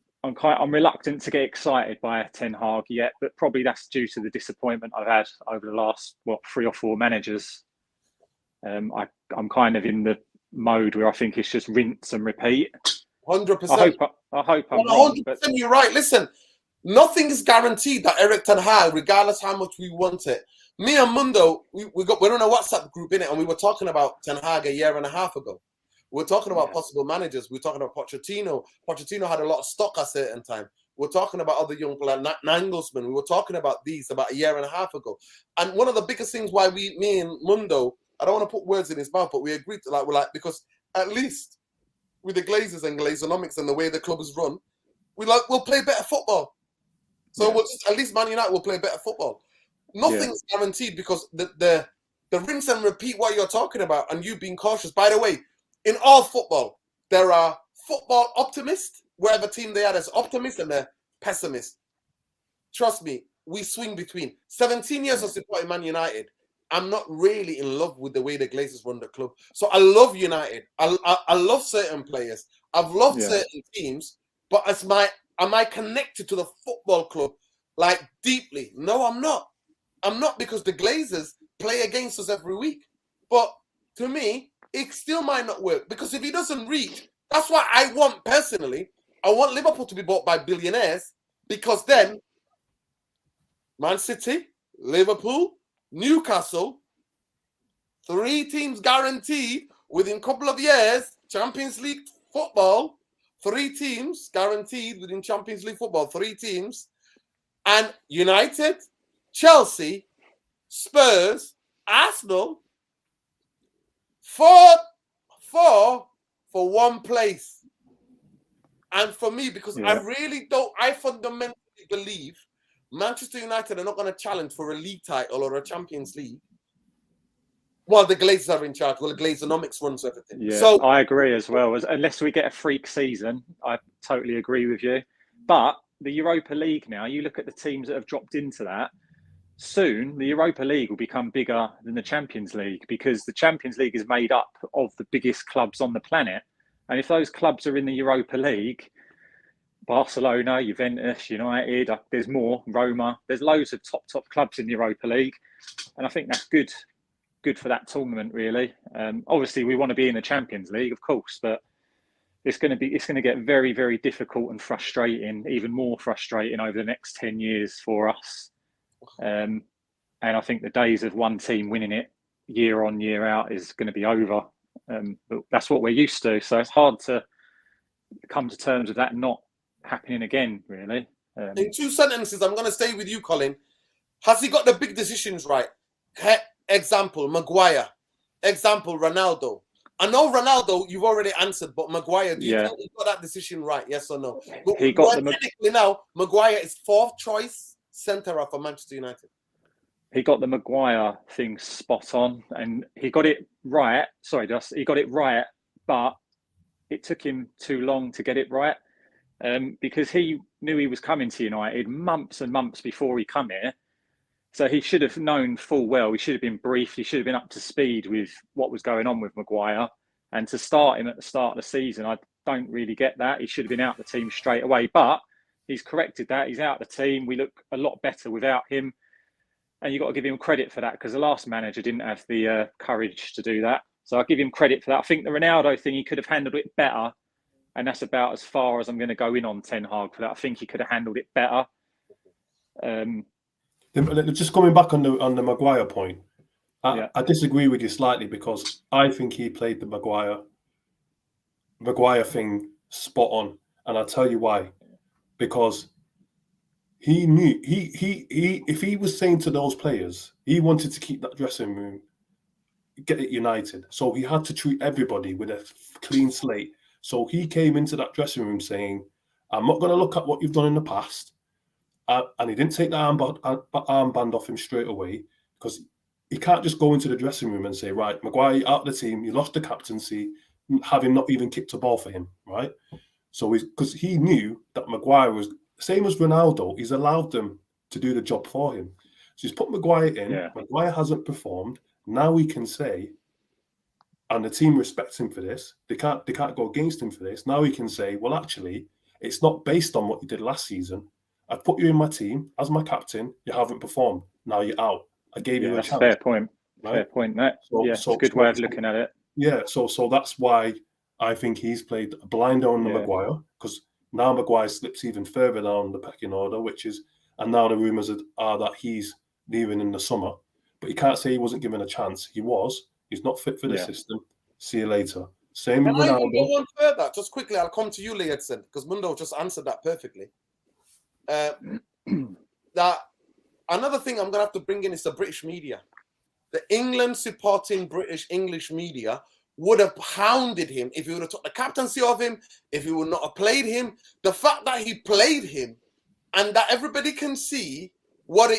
reluctant to get excited by Tenhag yet, but probably that's due to the disappointment I've had over the last 3 or 4 managers. I'm kind of in the mode where I think it's just rinse and repeat. 100%. I hope I'm wrong. 100%. But you're right. Listen, nothing is guaranteed that Eric Tenhag, regardless how much we want it. Me and Mundo, we're on a WhatsApp group in it, and we were talking about Tenhag a year and a half ago. We're talking about possible managers. We're talking about Pochettino. Pochettino had a lot of stock at a certain time. We're talking about other young players, Nangelsmann. We were talking about these about a year and a half ago. And one of the biggest things why me and Mundo, I don't want to put words in his mouth, but we agreed to because at least with the Glazers and Glazonomics and the way the club is run, we'll play better football. So at least Man United will play better football. Nothing's guaranteed, because the rinse and repeat what you're talking about and you being cautious. By the way, in all football, there are football optimists, wherever team they are, there's optimists and they're pessimists. Trust me, we swing between. 17 years of supporting Man United, I'm not really in love with the way the Glazers run the club. So I love United. I love certain players. I've loved certain teams, but am I connected to the football club deeply? No, I'm not. I'm not, because the Glazers play against us every week. But to me, it still might not work, because if he doesn't reach, that's why I want Liverpool to be bought by billionaires, because then Man City, Liverpool, Newcastle, 3 teams guaranteed within a couple of years, Champions League football, 3 teams guaranteed within Champions League football, 3 teams, and United, Chelsea, Spurs, Arsenal, 4 for 1 place. And for me, because I fundamentally believe Manchester United are not going to challenge for a league title or a Champions League while the Glazers are in charge. Well, the Glazonomics runs everything. Yeah, so I agree as well. Unless we get a freak season, I totally agree with you. But the Europa League now, you look at the teams that have dropped into that, soon the Europa League will become bigger than the Champions League, because the Champions League is made up of the biggest clubs on the planet. And if those clubs are in the Europa League, Barcelona, Juventus, United, there's more, Roma, there's loads of top clubs in the Europa League. And I think that's good for that tournament, really. Obviously, we want to be in the Champions League, of course, but it's going to get very, very difficult and frustrating, even more frustrating over the next 10 years for us. And I think the days of one team winning it year on, year out is going to be over. But that's what we're used to. So it's hard to come to terms with that not happening again, really. In 2 sentences, I'm going to stay with you, Colin. Has he got the big decisions right? Example, Maguire. Example, Ronaldo. I know Ronaldo, you've already answered, but Maguire, do you think he got that decision right? Yes or no? But he got now, Maguire is 4th choice centre for Manchester United. He got the Maguire thing spot on, and he got it right. He got it right, but it took him too long to get it right, because he knew he was coming to United months and months before he come here. So he should have known full well. He should have been briefed. He should have been up to speed with what was going on with Maguire. And to start him at the start of the season, I don't really get that. He should have been out the team straight away. But he's corrected that. He's out the team. We look a lot better without him. and you've got to give him credit for that because the last manager didn't have the courage to do that. So I give him credit for that. I think the Ronaldo thing, he could have handled it better, and that's about as far as I'm going to go in on Tenhag for that. I think he could have handled it better. Just coming back on the Maguire point, Yeah. I disagree with you slightly because I think he played the Maguire thing spot on, and I'll tell you why. Because he knew if he was saying to those players he wanted to keep that dressing room, get it united, so he had to treat everybody with a clean slate. So he came into that dressing room saying, "I'm not going to look at what you've done in the past." And he didn't take the armband off him straight away because he can't just go into the dressing room and say, right, Maguire out of the team, you lost the captaincy, having not even kicked a ball for him, right? So because he knew that Maguire was, same as Ronaldo, he's allowed them to do the job for him. So he's put Maguire in, Maguire hasn't performed, now we can say, and the team respects him for this, they can't go against him for this, now we can say, well, actually, it's not based on what you did last season. I've put you in my team as my captain. You haven't performed. Now you're out. I gave you a chance. Fair point. Right? Fair point. That. So it's a good way of looking at it. Yeah. So that's why I think he's played a blind on Maguire, because now Maguire slips even further down the pecking order, and now the rumours are that he's leaving in the summer. But you can't say he wasn't given a chance. He was. He's not fit for the system. See you later. Same with Ronaldo. Can I go one further? Just quickly, I'll come to you, Leedson, because Mundo just answered that perfectly. That another thing I'm going to have to bring in is the British media. The England supporting British English media would have hounded him if he would have took the captaincy of him, if he would not have played him. The fact that he played him and that everybody can see what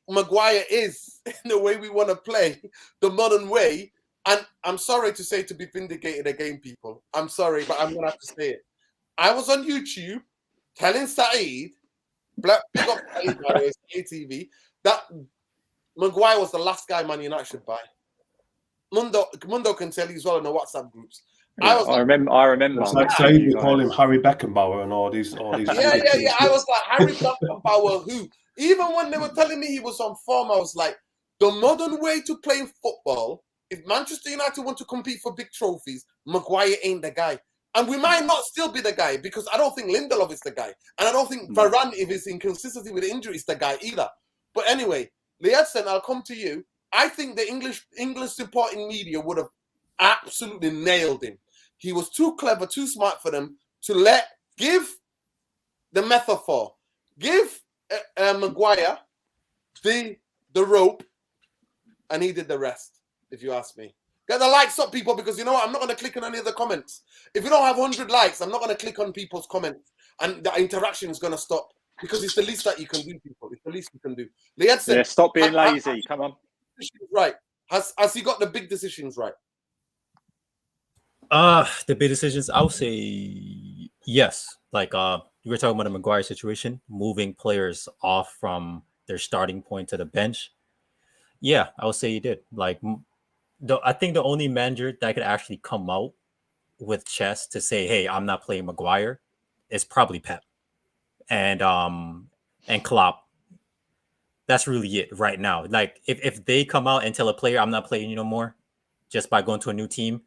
Maguire is in the way we want to play, the modern way. And I'm sorry to say, to be vindicated again, people. I'm sorry, but I'm going to have to say it. I was on YouTube telling Saeed, big up Saeed, by the way, ATV, that Maguire was the last guy Man United should buy. Mundo can tell you as well in the WhatsApp groups. Yeah, I remember. It's like Saeed would call him Harry Beckenbauer and all these. Yeah. I was like, Harry Beckenbauer, who? Even when they were telling me he was on form, I was like, the modern way to play football, if Manchester United want to compete for big trophies, Maguire ain't the guy. And we might not still be the guy, because I don't think Lindelof is the guy. And I don't think Varane, if his inconsistency with the injury, is the guy either. But anyway, Liadson, I'll come to you. I think the English supporting media would have absolutely nailed him. He was too clever, too smart for them to give the metaphor, give Maguire the rope, and he did the rest, if you ask me. Get the likes up, people, because you know what? I'm not going to click on any of the comments. If you don't have 100 likes, I'm not going to click on people's comments, and the interaction is going to stop, because it's the least that you can do, people. It's the least you can do. Liadson, stop being lazy. Come on. Right. Has he got the big decisions right? The big decisions, I would say yes. Like you were talking about the Maguire situation, moving players off from their starting point to the bench. Yeah, I would say he did. Like, I think the only manager that could actually come out with chest to say, "Hey, I'm not playing Maguire," is probably Pep and Klopp. That's really it right now. Like, if they come out and tell a player, "I'm not playing you no more," just by going to a new team,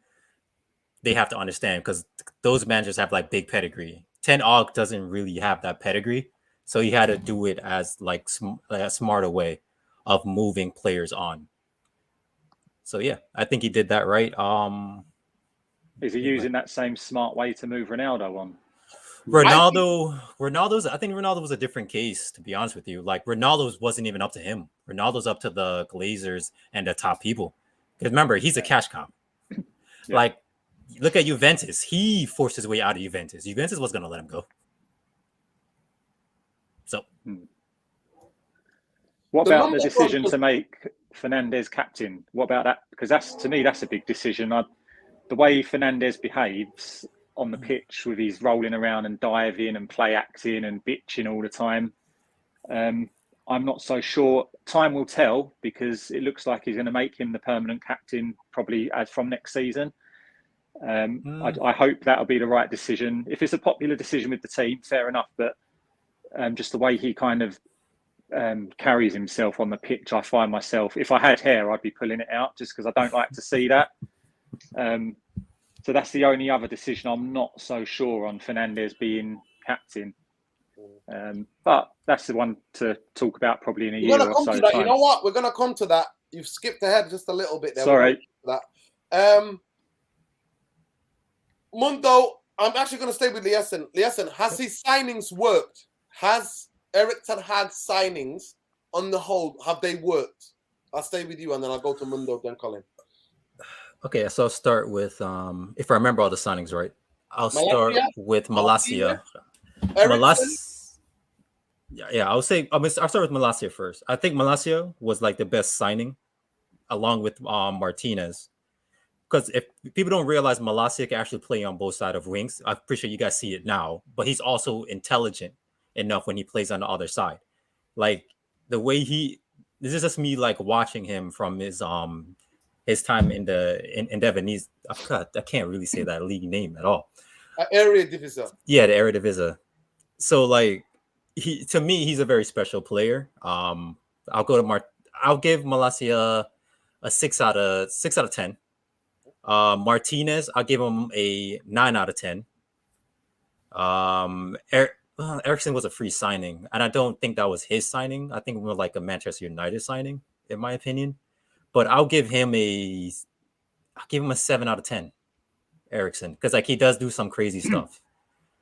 they have to understand, because those managers have like big pedigree. Tenhag doesn't really have that pedigree, so he had to do it as like a smarter way of moving players on. So yeah, I think he did that right. Is he using that same smart way to move Ronaldo on? I think Ronaldo was a different case, to be honest with you. Like, Ronaldo's wasn't even up to him. Ronaldo's up to the Glazers and the top people. Because remember, he's a cash cow. Yeah. Like, look at Juventus. He forced his way out of Juventus. Juventus was going to let him go. So, what about the decision to make Fernandes captain? What about that? Because to me, that's a big decision. The way Fernandes behaves on the pitch, with his rolling around and diving and play acting and bitching all the time, I'm not so sure. Time will tell, because it looks like he's going to make him the permanent captain probably as from next season. I hope that'll be the right decision. If it's a popular decision with the team, fair enough. But just the way he kind of carries himself on the pitch, I find myself, if I had hair, I'd be pulling it out just because I don't like to see that. So that's the only other decision I'm not so sure on, Fernandez being captain. But that's the one to talk about probably in a year or so. You know what? We're going to come to that. You've skipped ahead just a little bit there. Sorry. Mundo, I'm actually going to stay with Liassen. Liassen, has his signings worked? Has Erik Tenhag's signings, on the whole, have they worked? I'll stay with you and then I'll go to Mundo, then Colin. Okay, so I'll start with, if I remember all the signings right, I'll start with Malacia. Yeah, I'll start with Malacia first. I think Malacia was like the best signing, along with Martinez. Because if people don't realize Malacia can actually play on both sides of wings, I'm pretty sure you guys see it now. But he's also intelligent enough when he plays on the other side. Like the way this is just me like watching him from his time in Devonese. I can't really say that league name at all. Eredivisie. Yeah, the Eredivisie. So like to me, he's a very special player. I'll give Malacia a 6 out of 10. Martinez, I'll give him a 9 out of 10. Ericsson was a free signing, and I don't think that was his signing. I think it was like a Manchester United signing, in my opinion. But I'll give him a 7 out of 10. Ericsson, because like he does do some crazy stuff.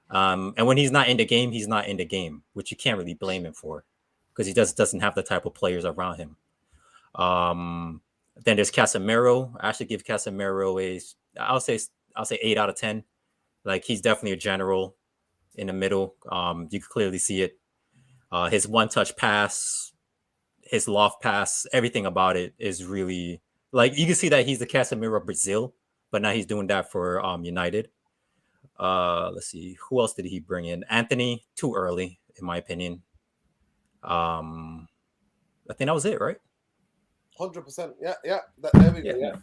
And when he's not in the game, he's not in the game, which you can't really blame him for, because he doesn't have the type of players around him. Then there's Casemiro. I actually give Casemiro I'll say 8 out of 10. Like he's definitely a general in the middle. You can clearly see it. His one-touch pass, his loft pass, everything about it is really like you can see that he's the Casemiro of Brazil, but now he's doing that for United. Let's see, who else did he bring in? Anthony, too early, in my opinion. I think that was it, right? 100%. Yeah. There we go.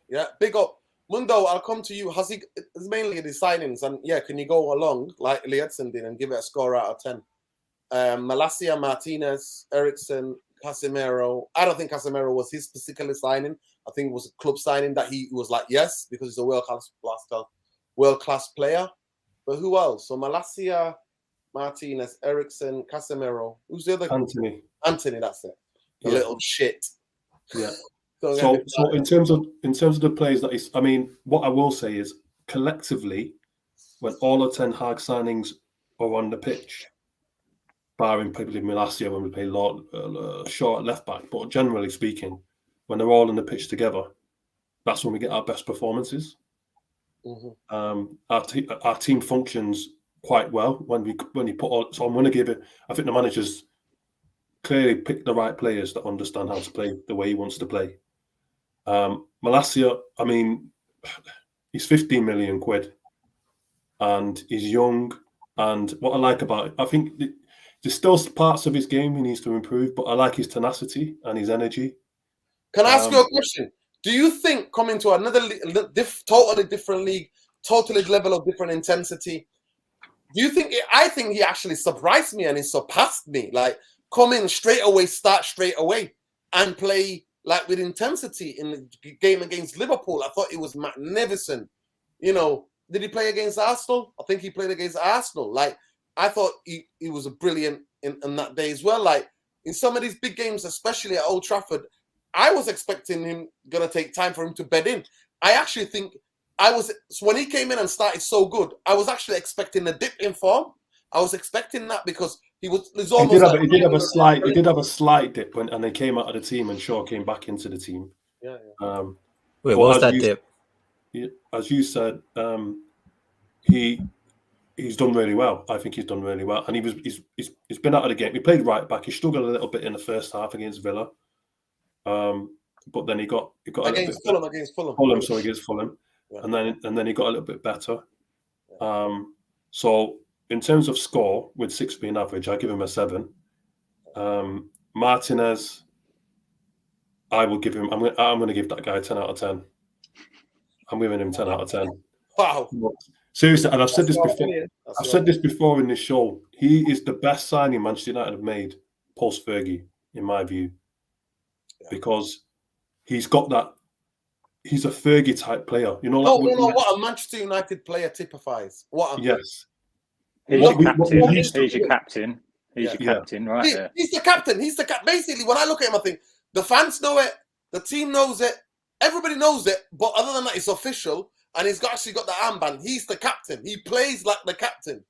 Yeah. Big up. Mundo, I'll come to you. It's mainly the signings, and can you go along like Liedson did and give it a score out of 10? Malacia, Martinez, Ericsson, Casemiro. I don't think Casemiro was his particular signing. I think it was a club signing that he was like, yes, because he's a world-class player. But who else? So Malacia, Martinez, Ericsson, Casemiro. Who's the other? Anthony, that's it. The little shit. Yeah. So in terms of the players what I will say is collectively, when all the Tenhag signings are on the pitch, barring probably Malacia when we play short left back, but generally speaking, when they're all on the pitch together, that's when we get our best performances. Mm-hmm. Our team functions quite well when you put all. So I'm going to give it. I think the managers clearly picked the right players that understand how to play the way he wants to play. Malacia, he's 15 million quid, and he's young. And what I like about it, I think there's still parts of his game he needs to improve, but I like his tenacity and his energy. Can I ask you a question? Do you think coming to another totally different league, totally level of different intensity, do you think? I think he actually surprised me and he surpassed me. Like come in straight away, start straight away, and play like with intensity in the game against Liverpool. I thought it was magnificent. Did he play against Arsenal? I think he played against Arsenal. Like I thought he was a brilliant in that day as well. Like in some of these big games, especially at Old Trafford, I was expecting him gonna take time for him to bed in. I actually think when he came in and started so good, I was actually expecting a dip in form. I was expecting that because he did have a slight dip and they came out of the team and Shaw came back into the team. Yeah. Wait, what was that dip? As you said, he's done really well. I think he's done really well, and he's been out of the game. He played right back. He struggled a little bit in the first half against Villa, but then he got against Fulham. Against Fulham, yeah. and then he got a little bit better. Yeah. So in terms of score, with 6 being average, I give him a 7. Martinez, I will give him. I'm going to give that guy a 10 out of 10. I'm giving him 10 out of 10. Wow. Seriously, and I've said this before. I've said this before in this show. He is the best signing Manchester United have made post Fergie, in my view, because he's got that. He's a Fergie type player, you know. No, Like, what a Manchester United player typifies. Yes. He's What your captain. we used to He's your do. captain. He's your captain, right there. He's the captain. He's the basically. When I look at him, I think the fans know it, the team knows it, everybody knows it. But other than that, it's official, and he's actually got the armband. He's the captain. He plays like the captain.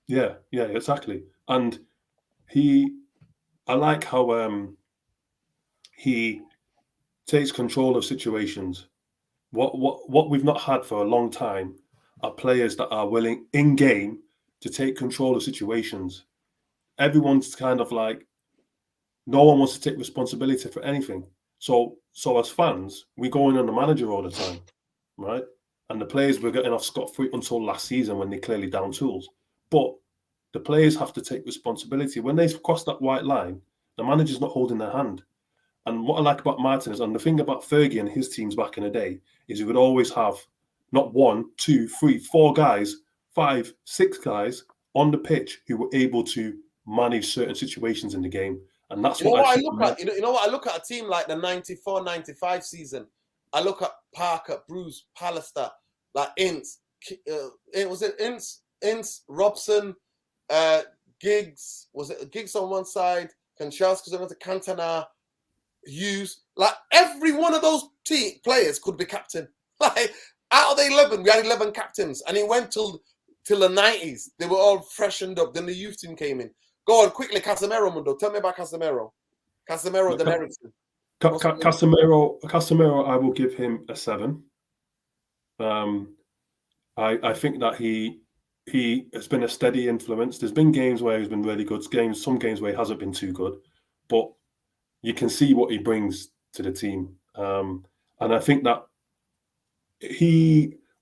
Yeah, exactly. And I like how he takes control of situations. What we've not had for a long time are players that are willing in game to take control of situations. Everyone's kind of like, no one wants to take responsibility for anything. So as fans, we go in on the manager all the time, right? And the players were getting off scot-free until last season when they clearly down tools. But the players have to take responsibility. When they cross that white line, the manager's not holding their hand. And what I like about Martinez, and the thing about Fergie and his teams back in the day, is he would always have not 1, 2, 3, 4 guys, 5, 6 guys on the pitch who were able to manage certain situations in the game. And that's what I look at. You know what I look at a team like the 94-95 season. I look at Parker, Bruce, Pallister, like Ince. Was it Ince, Robson, Giggs? Was it Giggs on one side? Kanchelskis on the other, Cantona, Hughes. Like every one of those players could be captain. Like out of the 11, we had 11 captains, and it went till the 90s. They were all freshened up. Then the youth team came in. Go on quickly, Casemiro, Mundo. Tell me about Casemiro. Casemiro, then Eriksen. Casemiro, I will give him a 7. I think that he has been a steady influence. There's been games where he's been really good, some games where he hasn't been too good, but you can see what he brings to the team. And I think that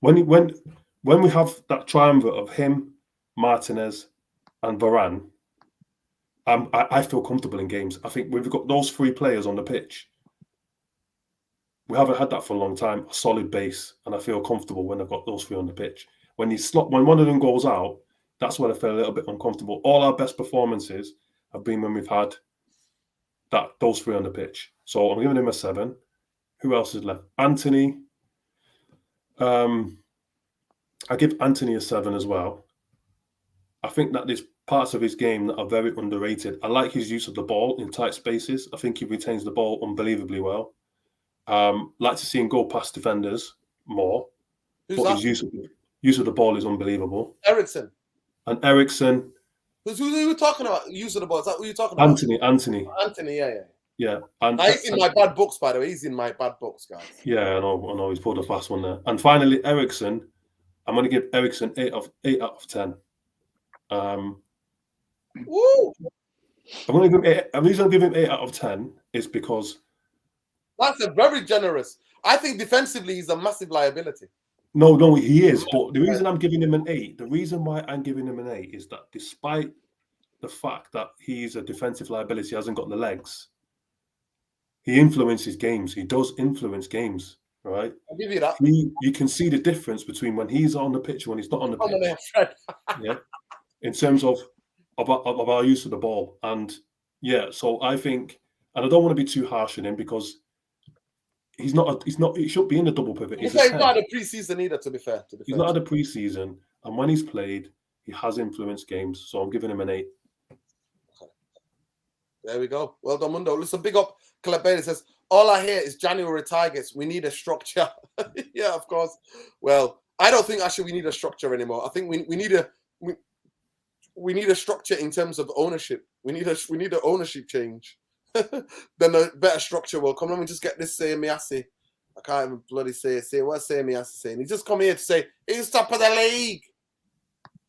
when we have that triumvirate of him, Martinez, and Varane, I feel comfortable in games. I think we've got those 3 players on the pitch. We haven't had that for a long time, a solid base, and I feel comfortable when I've got those 3 on the pitch. When one of them goes out, that's when I feel a little bit uncomfortable. All our best performances have been when we've had those 3 on the pitch. So I'm giving him a 7. Who else is left? Anthony. I give Anthony a 7 as well. I think that there's parts of his game that are very underrated. I like his use of the ball in tight spaces. I think he retains the ball unbelievably well. Like to see him go past defenders more. His use of the ball is unbelievable. Eriksen. And Eriksen. Who are you talking about? Use of the ball. Is that who you're talking about? Anthony. Anthony, yeah. Yeah. And he's in my bad books, by the way. He's in my bad books, guys. Yeah, I know. He's pulled a fast one there. And finally, Eriksen. I'm going to give Eriksen 8 out of 10. Woo! I'm going to give him 8. The reason I'm giving him 8 out of 10 is because that's a very generous. I think defensively he's a massive liability. No, he is. But the reason I'm giving him an 8, the reason why I'm giving him an 8 is that despite the fact that he's a defensive liability, he hasn't got the legs, he influences games. He does influence games, right? I'll give you that. You can see the difference between when he's on the pitch and when he's not on the pitch. Yeah, in terms of our use of the ball. And yeah, so I think, and I don't want to be too harsh on him because he should be in the double pivot. He's not had a preseason either, to be fair. He's not had a preseason, and when he's played, he has influenced games. So I'm giving him an 8. There we go. Well done, Mundo. Listen, big up. Caleb Bailey says, all I hear is January targets. We need a structure. Yeah, of course. Well, I don't think actually we need a structure anymore. I think we need a structure in terms of ownership. We need an ownership change. Then a better structure will come. Let me just get this Miasi. I can't even bloody say it. What's Miasi saying? He just come here to say he's top of the league.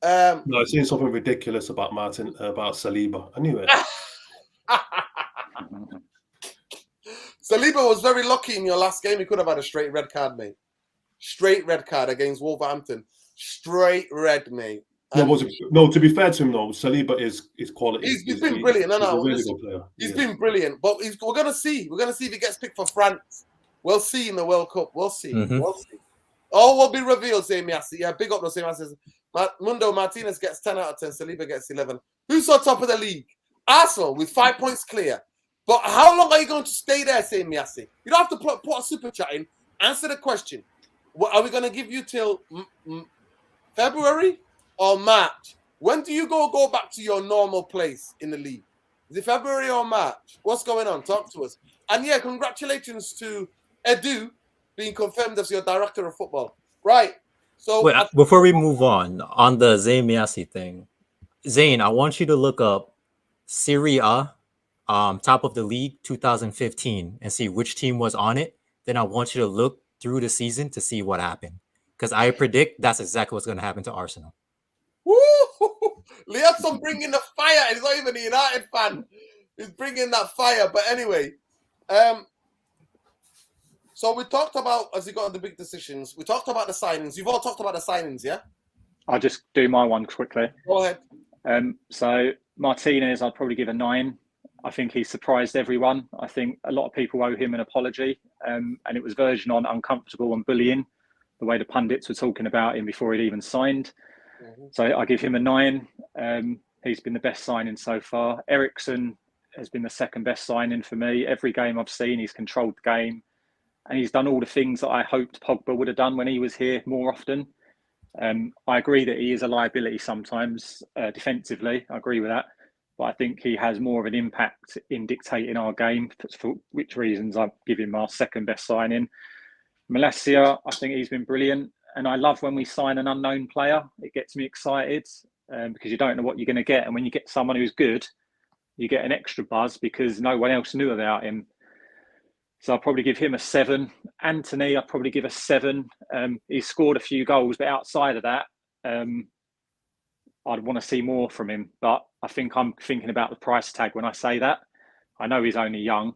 No, I've seen something ridiculous about Saliba. I knew it. Saliba was very lucky in your last game. He could have had a straight red card, mate. Straight red card against Wolverhampton. Straight red, mate. No, to be fair to him, though, Saliba is quality. He's been brilliant. He's a really good player. He's been brilliant. But we're going to see. We're going to see if he gets picked for France. We'll see in the World Cup. We'll see. Mm-hmm. We'll see. All will be revealed, say Miasi. Yeah, big up those same answers. Mundo Martinez gets 10 out of 10. Saliba gets 11. Who's on top of the league? Arsenal with 5 points clear. But how long are you going to stay there, saying Miasi? You don't have to put a super chat in. Answer the question. What, are we going to give you till February or March? When do you go back to your normal place in the league? Is it February or March? What's going on? Talk to us. And yeah, congratulations to Edu being confirmed as your director of football. Right. So wait, before we move on the Zayn Miasi thing, Zayn, I want you to look up Serie A, top of the league 2015, and see which team was on it. Then I want you to look through the season to see what happened, because I predict that's exactly what's going to happen to Arsenal. woo! Leonson bringing the fire. He's not even a United fan. He's bringing that fire. But anyway, so we talked about, as you got the big decisions, we talked about the signings. You've all talked about the signings, yeah? I'll just do my one quickly. Go ahead. So Martinez, I'd probably give a 9. I think he surprised everyone. I think a lot of people owe him an apology, and it was verging on uncomfortable and bullying, the way the pundits were talking about him before he'd even signed. Mm-hmm. So I give him a 9. He's been the best signing so far. Eriksen has been the second best signing for me. Every game I've seen, he's controlled the game, and he's done all the things that I hoped Pogba would have done when he was here more often. I agree that he is a liability sometimes defensively. I agree with that. But I think he has more of an impact in dictating our game, for which reasons I give him our second best signing. Malacia, I think he's been brilliant. And I love when we sign an unknown player. It gets me excited because you don't know what you're going to get. And when you get someone who's good, you get an extra buzz because no one else knew about him. So I'll probably give him a 7. Anthony, I'll probably give a 7. He's scored a few goals, but outside of that, I'd want to see more from him. But I think I'm thinking about the price tag when I say that. I know he's only young.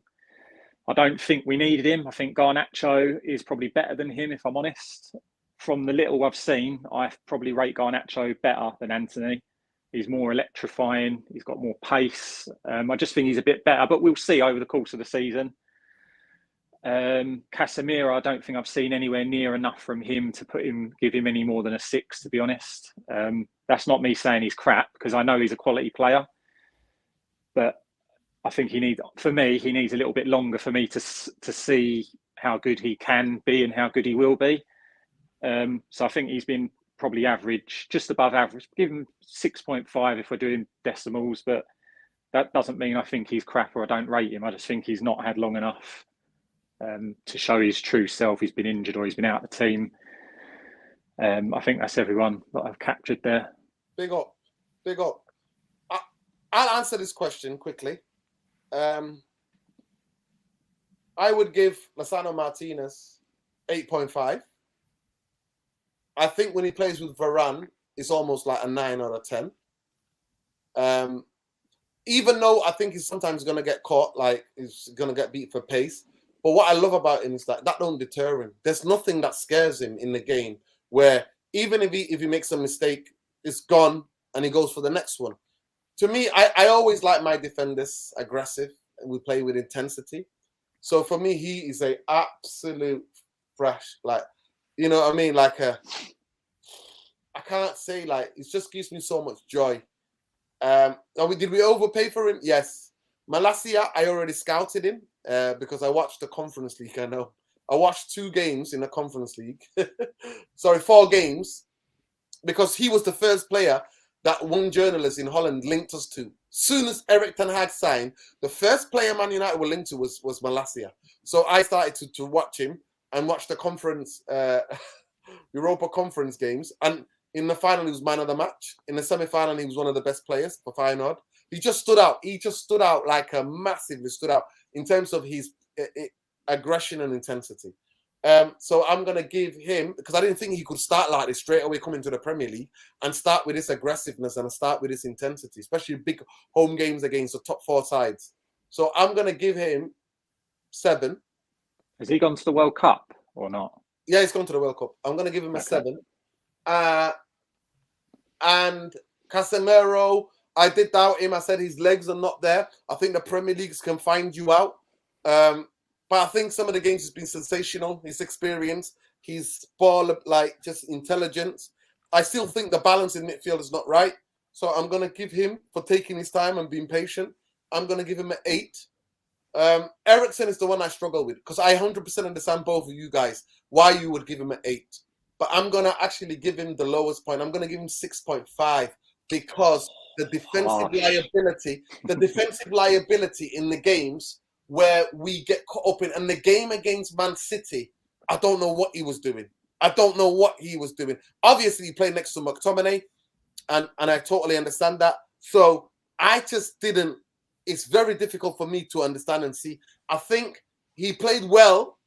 I don't think we needed him. I think Garnacho is probably better than him, if I'm honest. From the little I've seen, I probably rate Garnacho better than Anthony. He's more electrifying. He's got more pace. I just think he's a bit better, but we'll see over the course of the season. Casemiro, I don't think I've seen anywhere near enough from him to give him any more than a 6, to be honest. That's not me saying he's crap, because I know he's a quality player, but I think he needs a little bit longer for me to see how good he can be and how good he will be. So I think he's been probably average, just above average. Give him 6.5 if we're doing decimals, but that doesn't mean I think he's crap or I don't rate him. I just think he's not had long enough to show his true self. He's been injured or he's been out of the team. I think that's everyone that I've captured there. Big up. I'll answer this question quickly. I would give Lisandro Martinez 8.5. I think when he plays with Varane, it's almost like a 9 out of 10. Even though I think he's sometimes going to get caught, like he's going to get beat for pace. But what I love about him is that don't deter him. There's nothing that scares him in the game where even if he makes a mistake, it's gone and he goes for the next one. To me, I always like my defenders aggressive and we play with intensity. So for me, he is a absolute fresh, like, you know what I mean? Like I can't say, like, it just gives me so much joy. Did we overpay for him? Yes. Malacia, I already scouted him because I watched the Conference League. I know. I watched 2 games in the Conference League. Sorry, 4 games. Because he was the first player that one journalist in Holland linked us to. Soon as Erik Tenhag signed, the first player Man United were linked to was Malacia. So I started to watch him and watch the conference, Europa Conference games. And in the final, he was man of the match. In the semi-final, he was one of the best players for Feyenoord. He just stood out. He just stood out like a massively stood out in terms of his aggression and intensity. So I'm going to give him, because I didn't think he could start like this straight away coming to the Premier League and start with this aggressiveness and start with this intensity, especially big home games against the top 4 sides. So I'm going to give him 7. Has he gone to the World Cup or not? Yeah, he's gone to the World Cup. I'm going to give him a 7. And Casemiro, I did doubt him. I said his legs are not there. I think the Premier Leagues can find you out. But I think some of the games has been sensational. His experience, his ball, like just intelligence. I still think the balance in midfield is not right. So I'm going to give him, for taking his time and being patient, I'm going to give him an 8. Ericsson is the one I struggle with because I 100% understand both of you guys why you would give him an 8. But I'm going to actually give him the lowest point. I'm going to give him 6.5 because the defensive liability in the games where we get caught up in, and the game against Man City, I don't know what he was doing. Obviously, he played next to McTominay, and I totally understand that. So I just didn't. It's very difficult for me to understand and see. I think he played well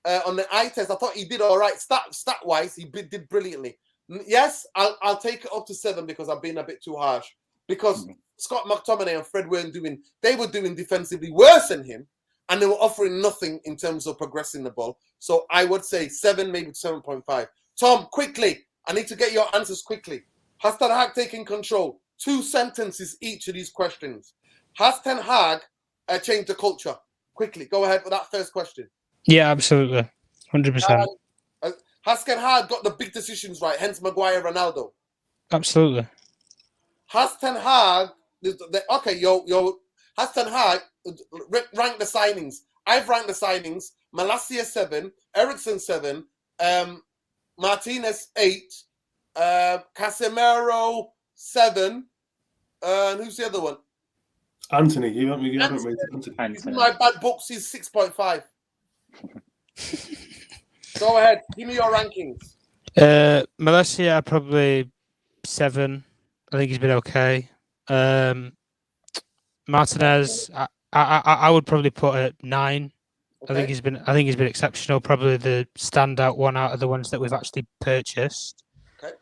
on the eye test. I thought he did all right. Stat-wise, he did brilliantly. Yes, I'll take it up to 7 because I've been a bit too harsh. Because Scott McTominay and Fred were doing defensively worse than him, and they were offering nothing in terms of progressing the ball. So I would say 7, maybe 7.5. Tom, quickly, I need to get your answers quickly. Has Tenhag taken control? 2 sentences each of these questions. Has Tenhag changed the culture? Quickly, go ahead with that first question. Yeah, absolutely. 100%. Has Tenhag got the big decisions right, hence Maguire, Ronaldo? Absolutely. Has Tenhag... Has Tenhag ranked the signings? I've ranked the signings. Malacia 7, Ericsson 7, Martinez 8, Casemiro 7, and who's the other one? Anthony. You haven't rated Anthony. He's in my bad books. He's 6.5. Go ahead. Give me your rankings. Malacia, probably 7. I think he's been okay. Martinez, I would probably put at 9. Okay. I think he's been exceptional. Probably the standout one out of the ones that we've actually purchased. Okay.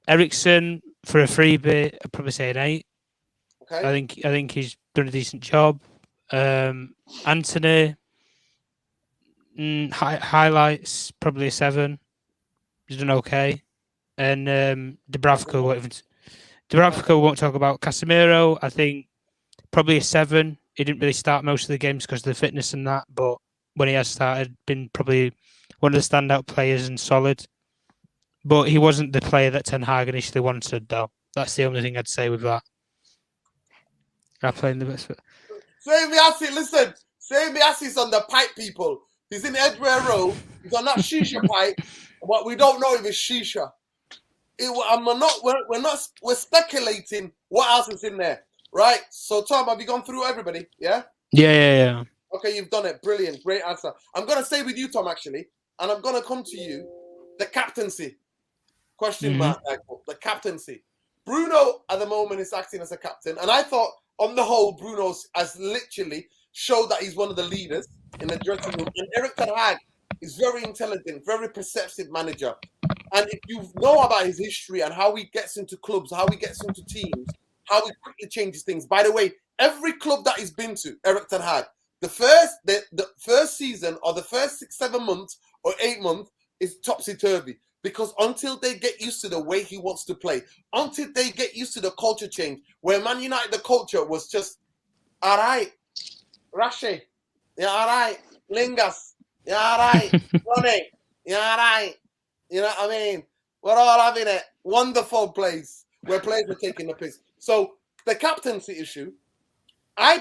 Ericsson, for a freebie, I'd probably say an 8. Okay. I think he's done a decent job. Anthony, highlights, probably a 7. He's done okay. And Dubravka won't talk about. Casemiro, I think probably a 7. He didn't really start most of the games because of the fitness and that, but when he has started, been probably one of the standout players and solid. But he wasn't the player that Ten Hag initially wanted, though. That's the only thing I'd say with that. I'm playing the best. Listen. Samiasi's on the pipe, people. He's in Edgware Road. He's on that shisha pipe, but we don't know if it's shisha. We're speculating what else is in there, right? So, Tom, have you gone through everybody? Yeah? Yeah. Okay, you've done it. Brilliant. Great answer. I'm going to stay with you, Tom, actually, and I'm going to come to you. The captaincy. Question mark. The captaincy. Bruno, at the moment, is acting as a captain, and I thought, on the whole, Bruno has literally showed that he's one of the leaders in the dressing room. And Erik Ten Hag is very intelligent, very perceptive manager. And if you know about his history and how he gets into clubs, how he gets into teams, how he quickly changes things. By the way, every club that he's been to, Erik Ten Hag, the first season or the first 6-7 months or 8 months is topsy-turvy. Because until they get used to the way he wants to play, until they get used to the culture change, where Man United, the culture was just, all right, Rashi, yeah, all right, Lingas, yeah, all right, Ronnie, yeah, all right. You know what I mean? We're all having it. Wonderful place where players are taking the piss. So the captaincy issue, I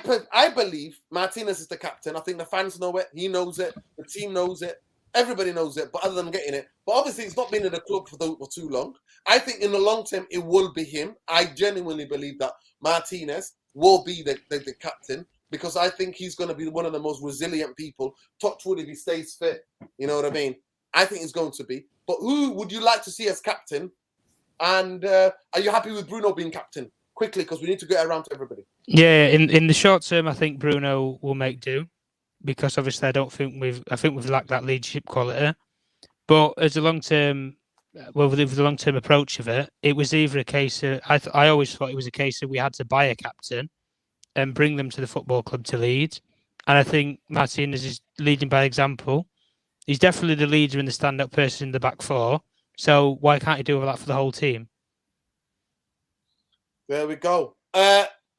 believe Martinez is the captain. I think the fans know it. He knows it. The team knows it. Everybody knows it, but other than getting it. But obviously, it's not been in the club for too long. I think in the long term, it will be him. I genuinely believe that Martinez will be the captain because I think he's going to be one of the most resilient people. Touch wood if he stays fit. You know what I mean? I think he's going to be. But who would you like to see as captain? And are you happy with Bruno being captain? Quickly, because we need to get around to everybody. Yeah, in the short term, I think Bruno will make do. Because obviously, I think we've lacked that leadership quality. But as a long term, with the long term approach of it, it was either a case of I always thought it was a case of we had to buy a captain and bring them to the football club to lead. And I think Martinez is leading by example. He's definitely the leader and the stand-up person in the back four. So why can't he do all that for the whole team? There we go.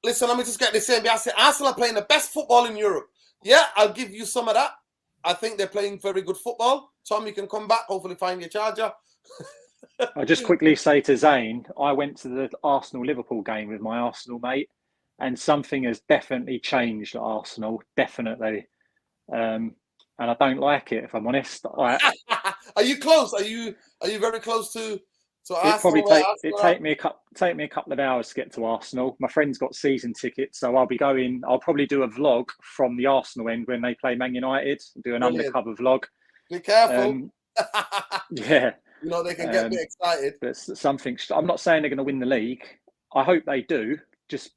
Listen, let me just get this in. Arsenal are playing the best football in Europe. Yeah, I'll give you some of that. I think they're playing very good football. Tom, you can come back, hopefully find your charger. I'll just quickly say to Zane, I went to the Arsenal-Liverpool game with my Arsenal mate, and something has definitely changed at Arsenal, definitely. And I don't like it, if I'm honest. Are you close? Are you very close to It probably Arsenal? take me a couple of hours to get to Arsenal. My friend's got season tickets, so I'll be going. I'll probably do a vlog from the Arsenal end when they play Man United. Do an Brilliant. undercover vlog. Be careful. Yeah, you know they can get a bit excited. But something. I'm not saying they're going to win the league. I hope they do. Just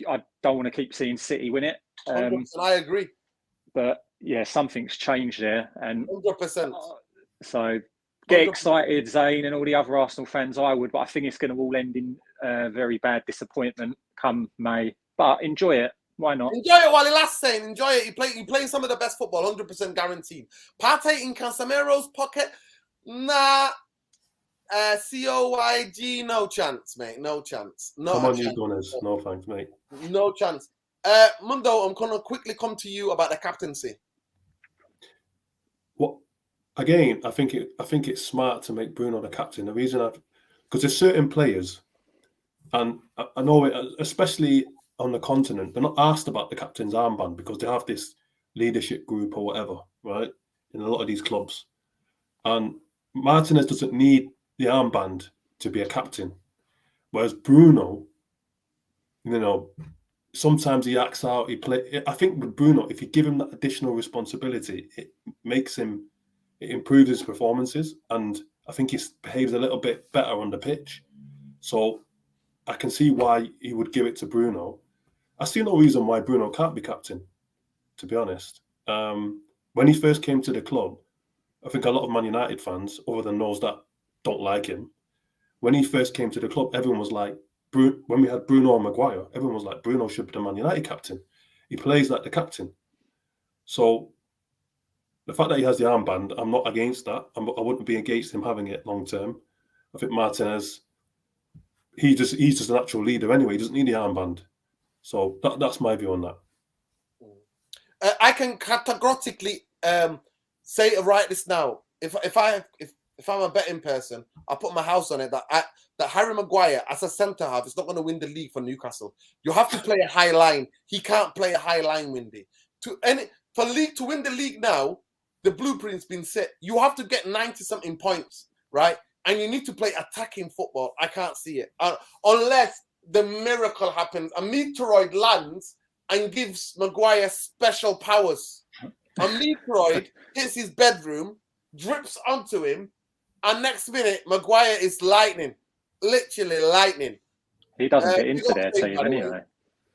I don't want to keep seeing City win it. 100%, I agree. But yeah, something's changed there, and 100%. So get 100%. excited, Zane, and all the other Arsenal fans. I would, but I think it's going to all end in very bad disappointment come May. But enjoy it. Why not? Enjoy it while it lasts, Zane. Enjoy it. You playing some of the best football, 100% guaranteed. Partey in Casemiro's pocket? Nah. COYG, no chance, mate. No chance. No Come on, chance. you Gunners. No thanks, mate. No chance. Mundo, I'm going to quickly come to you about the captaincy. What? Again, I think it's smart to make Bruno the captain. The reason because there's certain players, and I know it, especially on the continent, they're not asked about the captain's armband because they have this leadership group or whatever, right? In a lot of these clubs, and Martinez doesn't need the armband to be a captain, whereas Bruno, sometimes he acts out. I think with Bruno, if you give him that additional responsibility, it improves his performances, and I think he behaves a little bit better on the pitch. So I can see why he would give it to Bruno. I see no reason why Bruno can't be captain, to be honest. When he first came to the club, I think a lot of Man United fans, other than those that don't like him, when he first came to the club, everyone was like, when we had Bruno and Maguire, everyone was like, Bruno should be the Man United captain. He plays like the captain. So the fact that he has the armband, I'm not against that. I wouldn't be against him having it long term. I think Martinez, he's just a natural leader anyway. He doesn't need the armband. So that's my view on that. I can categorically say right this now. If I'm a betting person, I'll put my house on it that Harry Maguire as a centre half is not going to win the league for Newcastle. You have to play a high line. He can't play a high line, Windy. To win the league now, the blueprint's been set. You have to get 90-something points, right? And you need to play attacking football. I can't see it. Unless the miracle happens. A meteoroid lands and gives Maguire special powers. A meteoroid hits his bedroom, drips onto him, and next minute, Maguire is lightning. Literally lightning. He doesn't get into their team anyway.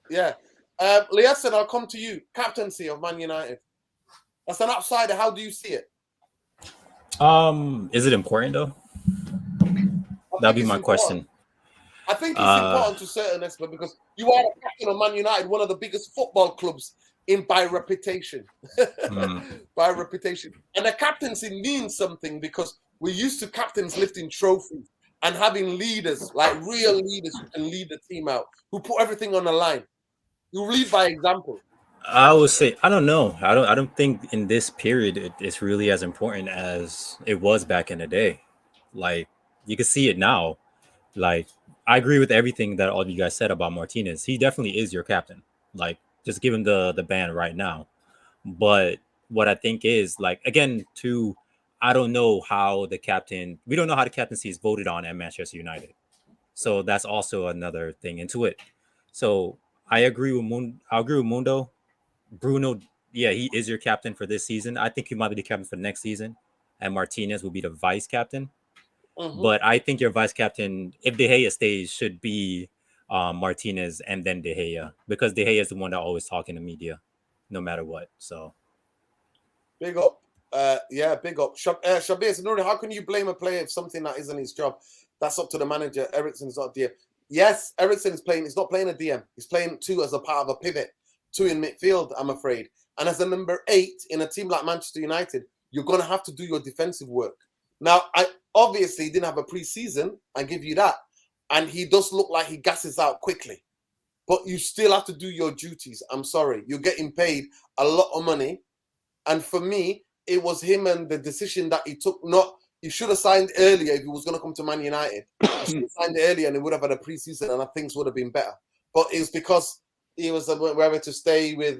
Yeah. Liason, I'll come to you. Captaincy of Man United. As an outsider, how do you see it? Is it important though? That'd be my question. I think it's important to a certain extent because you are the captain of Man United, one of the biggest football clubs by reputation. By reputation. And the captaincy means something because we're used to captains lifting trophies and having leaders, like real leaders who can lead the team out, who put everything on the line. You lead by example. I would say I don't know. I don't think in this period it's really as important as it was back in the day. Like you can see it now. Like I agree with everything that all of you guys said about Martinez. He definitely is your captain. Like just give him the ban right now. But what I think is like again I don't know how the captaincy is voted on at Manchester United. So that's also another thing into it. So I agree with Mundo. Bruno, yeah, he is your captain for this season. I think he might be the captain for the next season. And Martinez will be the vice captain. Mm-hmm. But I think your vice captain, if De Gea stays, should be Martinez and then De Gea. Because De Gea is the one that always talks in the media, no matter what. So big up. Big up. Shabir, Nuri, how can you blame a player if something that isn't his job? That's up to the manager. Eriksen's not DM. Yes, Eriksen's playing. He's not playing a DM. He's playing 2 as a part of a pivot. 2 in midfield, I'm afraid. And as a number 8 in a team like Manchester United, you're going to have to do your defensive work. Now, obviously didn't have a pre-season. I give you that. And he does look like he gasses out quickly. But you still have to do your duties. I'm sorry. You're getting paid a lot of money. And for me, it was him and the decision that he took not he should have signed earlier if he was going to come to Man United. He should have signed earlier and he would have had a pre-season and things would have been better. But it was because he was whether to stay with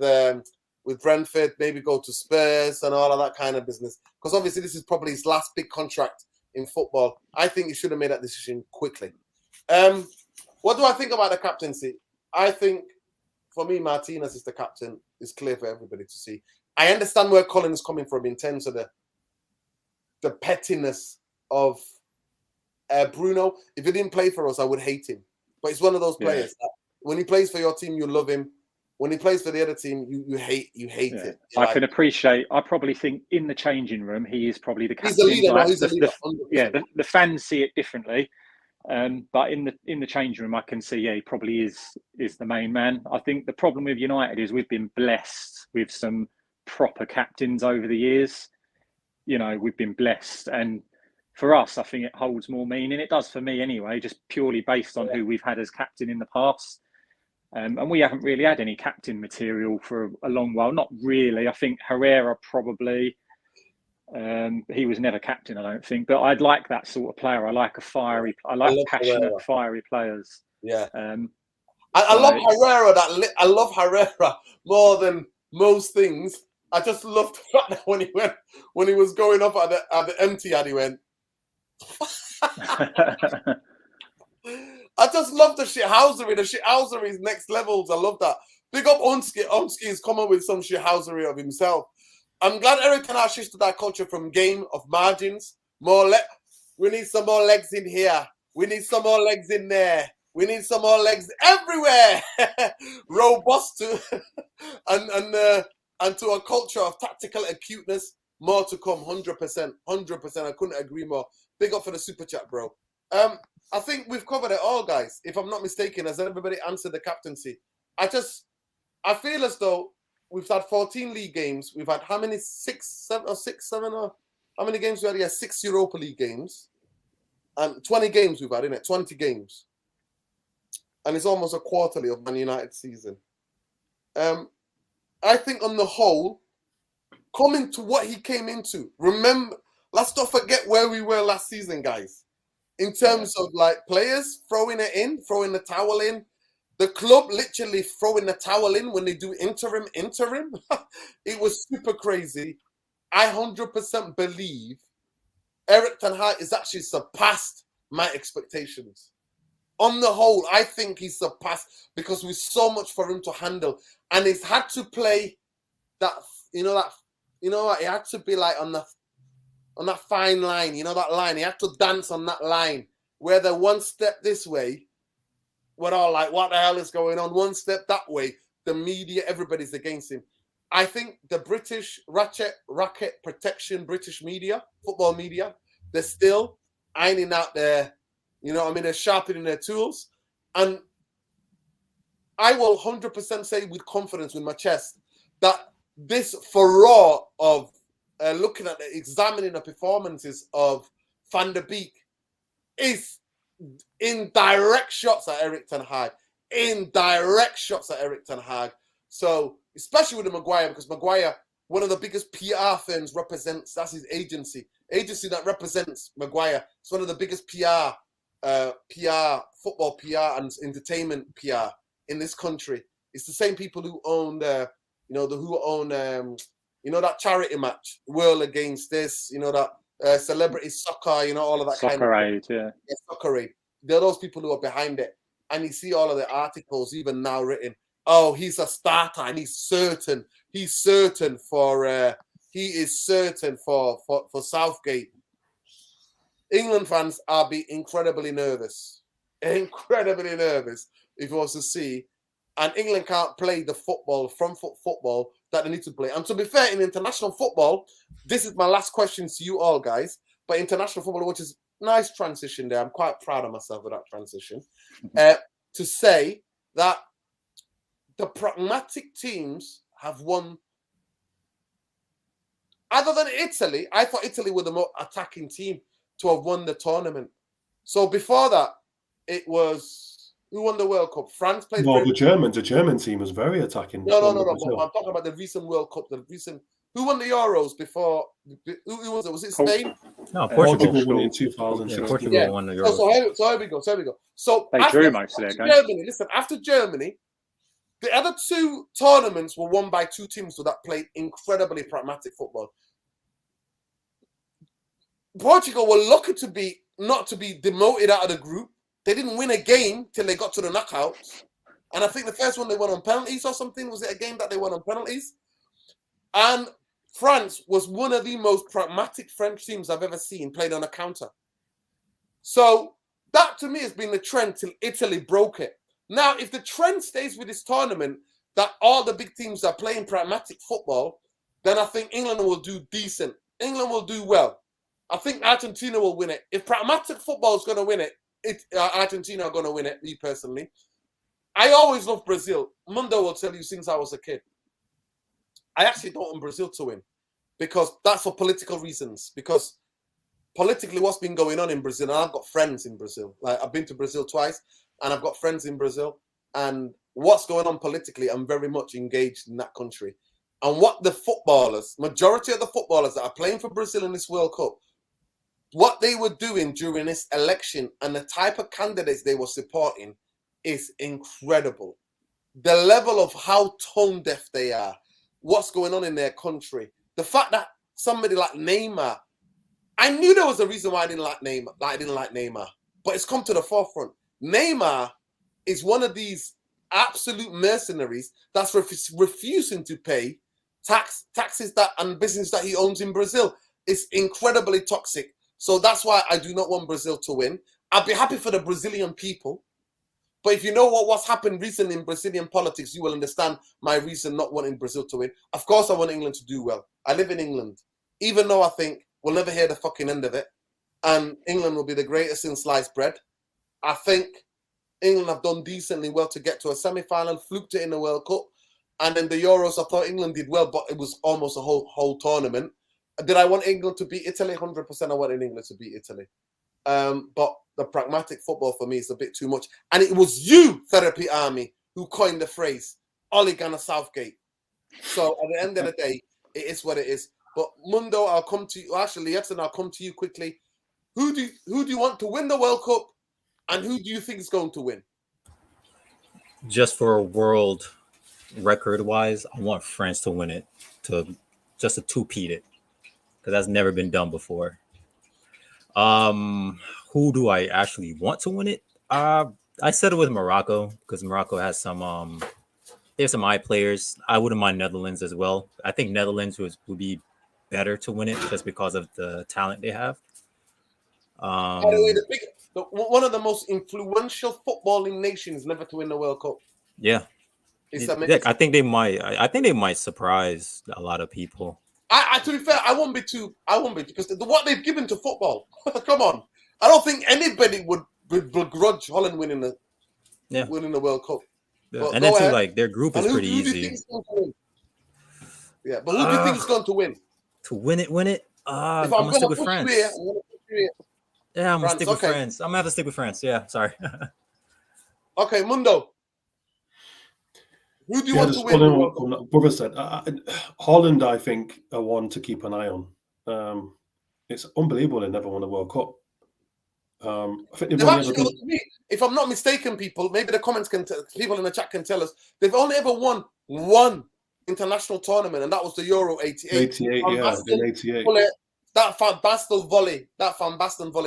Brentford, maybe go to Spurs and all of that kind of business. Because obviously this is probably his last big contract in football. I think he should have made that decision quickly. What do I think about the captaincy? I think, for me, Martinez is the captain. It's clear for everybody to see. I understand where Colin is coming from in terms of the pettiness of Bruno. If he didn't play for us, I would hate him. But he's one of those players that when he plays for your team, you love him. When he plays for the other team, you hate it. I can appreciate. I probably think in the changing room, he is probably the captain. He's the leader. He's the leader. The fans see it differently. But in the changing room, I can see, he probably is the main man. I think the problem with United is we've been blessed with some proper captains over the years. We've been blessed, and for us, I think it holds more meaning. It does for me anyway, just purely based on who we've had as captain in the past. And we haven't really had any captain material for a long while. Not really. I think Herrera probably. He was never captain, I don't think. But I'd like that sort of player. I like passionate, Herrera. Fiery players. Yeah. I love Herrera. I love Herrera more than most things. I just loved the fact that when he was going up at the Etihad, he went. I just love the shithousery. The shithousery is next levels. I love that. Big up Onski. Onski is coming with some shithousery of himself. I'm glad Eric Tenhag shifted that culture from game of margins. We need some more legs in here. We need some more legs in there. We need some more legs everywhere. Robust and to a culture of tactical acuteness. More to come. 100%. 100%. I couldn't agree more. Big up for the super chat, bro. I think we've covered it all, guys. If I'm not mistaken, has everybody answered the captaincy? I feel as though we've had 14 league games. We've had how many? 7 or how many games we had? Yeah, 6 Europa League games. And 20 games we've had, innit? 20 games. And it's almost a quarterly of Man United season. I think on the whole, coming to what he came into, remember, let's not forget where we were last season, guys. In terms of players throwing the towel in, the club literally throwing the towel in when they do interim. It was super crazy. I 100% believe Eric Tenhag has actually surpassed my expectations. On the whole, I think he's surpassed because there's so much for him to handle, and he's had to play that. He had to be on that fine line, that line. He had to dance on that line where the one step this way, we're all like, what the hell is going on? One step that way, the media, everybody's against him. I think the British racket protection, British media, football media, they're still ironing out they're sharpening their tools. And I will 100% say with confidence, with my chest, that this furore of examining the performances of Van der Beek is in direct shots at Eric Tenhag. So, especially with the Maguire, because Maguire, one of the biggest PR firms represents, that's his agency that represents Maguire. It's one of the biggest PR, football PR and entertainment PR in this country. It's the same people who own that charity match, World Against This, that celebrity soccer, all of that Soccer Aid, yeah. Soccer Aid. They're those people who are behind it. And you see all of the articles, even now written, oh, he's a starter and he's certain for Southgate. England fans are incredibly nervous if you was to see. And England can't play the front foot football that they need to play. And to be fair, in international football, this is my last question to you all, guys. But international football, which is nice transition there. I'm quite proud of myself with that transition. To say that the pragmatic teams have won. Other than Italy, I thought Italy were the more attacking team to have won the tournament. So before that, it was who won the World Cup? France played. No, the German team was very attacking. No. But I'm talking about the recent World Cup, the Who won the Euros before? Who was it? Was it Spain? No, Portugal. Portugal won it in Yeah, 2016. Portugal won the So, Euros. here we go. So They drew most of their games. Germany, listen, after Germany, the other two tournaments were won by two teams that played incredibly pragmatic football. Portugal were lucky not to be demoted out of the group. They didn't win a game till they got to the knockouts. And I think the first one they won on penalties or something. Was it a game that they won on penalties? And France was one of the most pragmatic French teams I've ever seen played on a counter. So that to me has been the trend till Italy broke it. Now, if the trend stays with this tournament, that all the big teams are playing pragmatic football, then I think England will do decent. England will do well. I think Argentina will win it. If pragmatic football is going to win it, Argentina are going to win it, me personally. I always love Brazil. Mundo will tell you since I was a kid. I actually don't want Brazil to win because that's for political reasons. Because politically, what's been going on in Brazil, and I've got friends in Brazil. Like I've been to Brazil twice, and I've got friends in Brazil. And what's going on politically, I'm very much engaged in that country. And what the footballers, majority of the footballers that are playing for Brazil in this World Cup, what they were doing during this election and the type of candidates they were supporting is incredible. The level of how tone deaf they are, what's going on in their country, the fact that somebody like Neymar, I knew there was a reason why I didn't like Neymar, but it's come to the forefront. Neymar is one of these absolute mercenaries that's refusing to pay taxes and business that he owns in Brazil. It's incredibly toxic. So that's why I do not want Brazil to win. I'd be happy for the Brazilian people. But if you know what's happened recently in Brazilian politics, you will understand my reason not wanting Brazil to win. Of course, I want England to do well. I live in England. Even though I think we'll never hear the fucking end of it. And England will be the greatest in sliced bread. I think England have done decently well to get to a semi-final, fluked it in the World Cup. And in the Euros, I thought England did well, but it was almost a whole tournament. Did I want England to beat Italy? 100% I wanted England to beat Italy. But the pragmatic football for me is a bit too much. And it was you, Therapy Army, who coined the phrase, Ole Gunnar Southgate. So at the end of the day, it is what it is. But Mundo, I'll come to you. Actually, Edson, I'll come to you quickly. Who do you want to win the World Cup? And who do you think is going to win? Just for world record-wise, I want France to win it, just to two-peat it, because that's never been done before. Who do I actually want to win it? I settled with Morocco because Morocco has some they have some high players. I wouldn't mind Netherlands as well. I think Netherlands would be better to win it just because of the talent they have. By the way, one of the most influential footballing nations never to win the World Cup. Yeah. I think they might surprise a lot of people. To be fair, I won't be because what they've given to football. Come on, I don't think anybody would begrudge Holland winning the World Cup. Yeah. And then too, like their group is pretty easy. Yeah, but who do you think is going to win? To win it. I'm gonna stick with France. Yeah, I'm gonna stick with France. I'm gonna have to stick with France. Yeah, sorry. Okay, Mundo. Who do you want to win? What brother said, Holland, I think, are one to keep an eye on. It's unbelievable they never won a World Cup. I think they've only ever if I'm not mistaken, people, maybe the comments people in the chat can tell us, they've only ever won one international tournament, and that was the Euro 88. 88, yeah, in 88. That Van Basten volley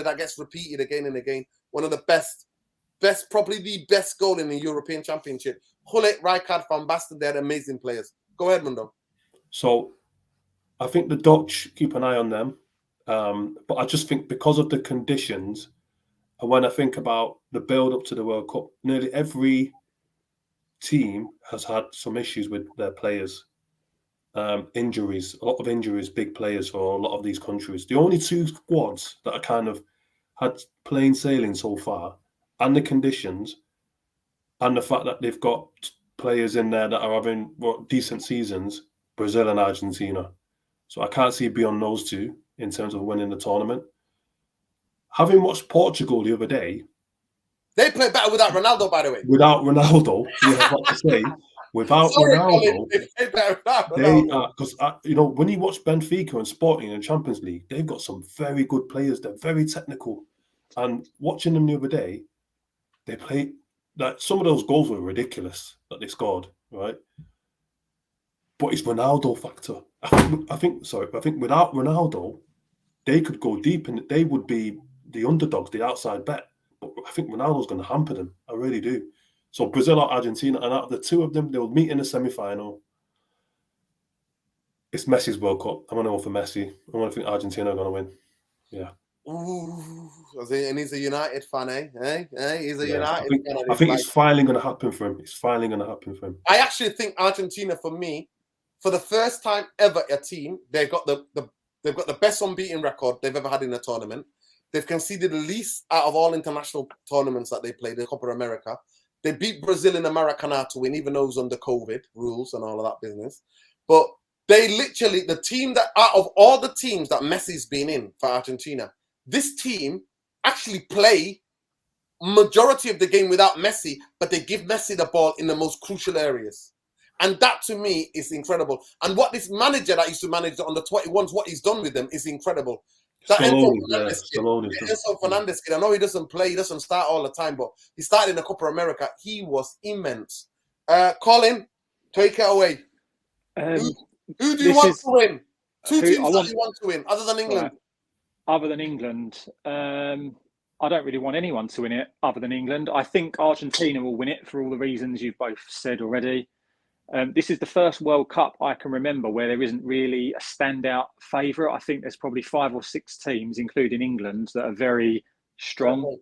that gets repeated again and again. One of the best, probably the best goal in the European Championship. Gullit, Rijkaard, Van Basten, they're amazing players. Go ahead, Mundo. So I think the Dutch, keep an eye on them. But I just think because of the conditions, and when I think about the build up to the World Cup, nearly every team has had some issues with their players. Injuries, a lot of injuries, big players for a lot of these countries. The only two squads that are kind of had plain sailing so far, and the conditions, and the fact that they've got players in there that are having decent seasons, Brazil and Argentina. So I can't see beyond those two in terms of winning the tournament. Having watched Portugal the other day, they play better without Ronaldo, by the way. Without Ronaldo, you have what to say. Without Sorry, Ronaldo, Colin, they play better without they Ronaldo. because you know, when you watch Benfica and Sporting in the Champions League, they've got some very good players. They're very technical, and watching them the other day, they play like some of those goals were ridiculous that they scored, right? But it's Ronaldo factor. I think without Ronaldo, they could go deep and they would be the underdogs, the outside bet. But I think Ronaldo's going to hamper them. I really do. So Brazil or Argentina, and out of the two of them, they'll meet in the semi-final. It's Messi's World Cup. I'm going to go for Messi. I want to think Argentina are going to win. Yeah. Ooh, and he's a United fan, eh? He's a United fan. I think it's finally going to happen for him. It's finally going to happen for him. I actually think Argentina, for me, for the first time ever, a team, they've got the best unbeaten record they've ever had in a tournament. They've conceded the least out of all international tournaments that they played, the Copa America. They beat Brazil in the Maracanã to win, even though it was under COVID rules and all of that business. But they literally, the team that, out of all the teams that Messi's been in for Argentina, this team actually play majority of the game without Messi, but they give Messi the ball in the most crucial areas. And that, to me, is incredible. And what this manager that used to manage the under 21s, what he's done with them is incredible. That Enzo Fernandez kid, I know he doesn't play, he doesn't start all the time, but he started in the Copa America. He was immense. Colin, take it away. Who do you want to win? Two teams that you want to win, other than England. Right. Other than England, I don't really want anyone to win it other than England. I think Argentina will win it for all the reasons you've both said already. This is the first World Cup I can remember where there isn't really a standout favourite. I think there's probably 5 or 6 teams, including England, that are very strong.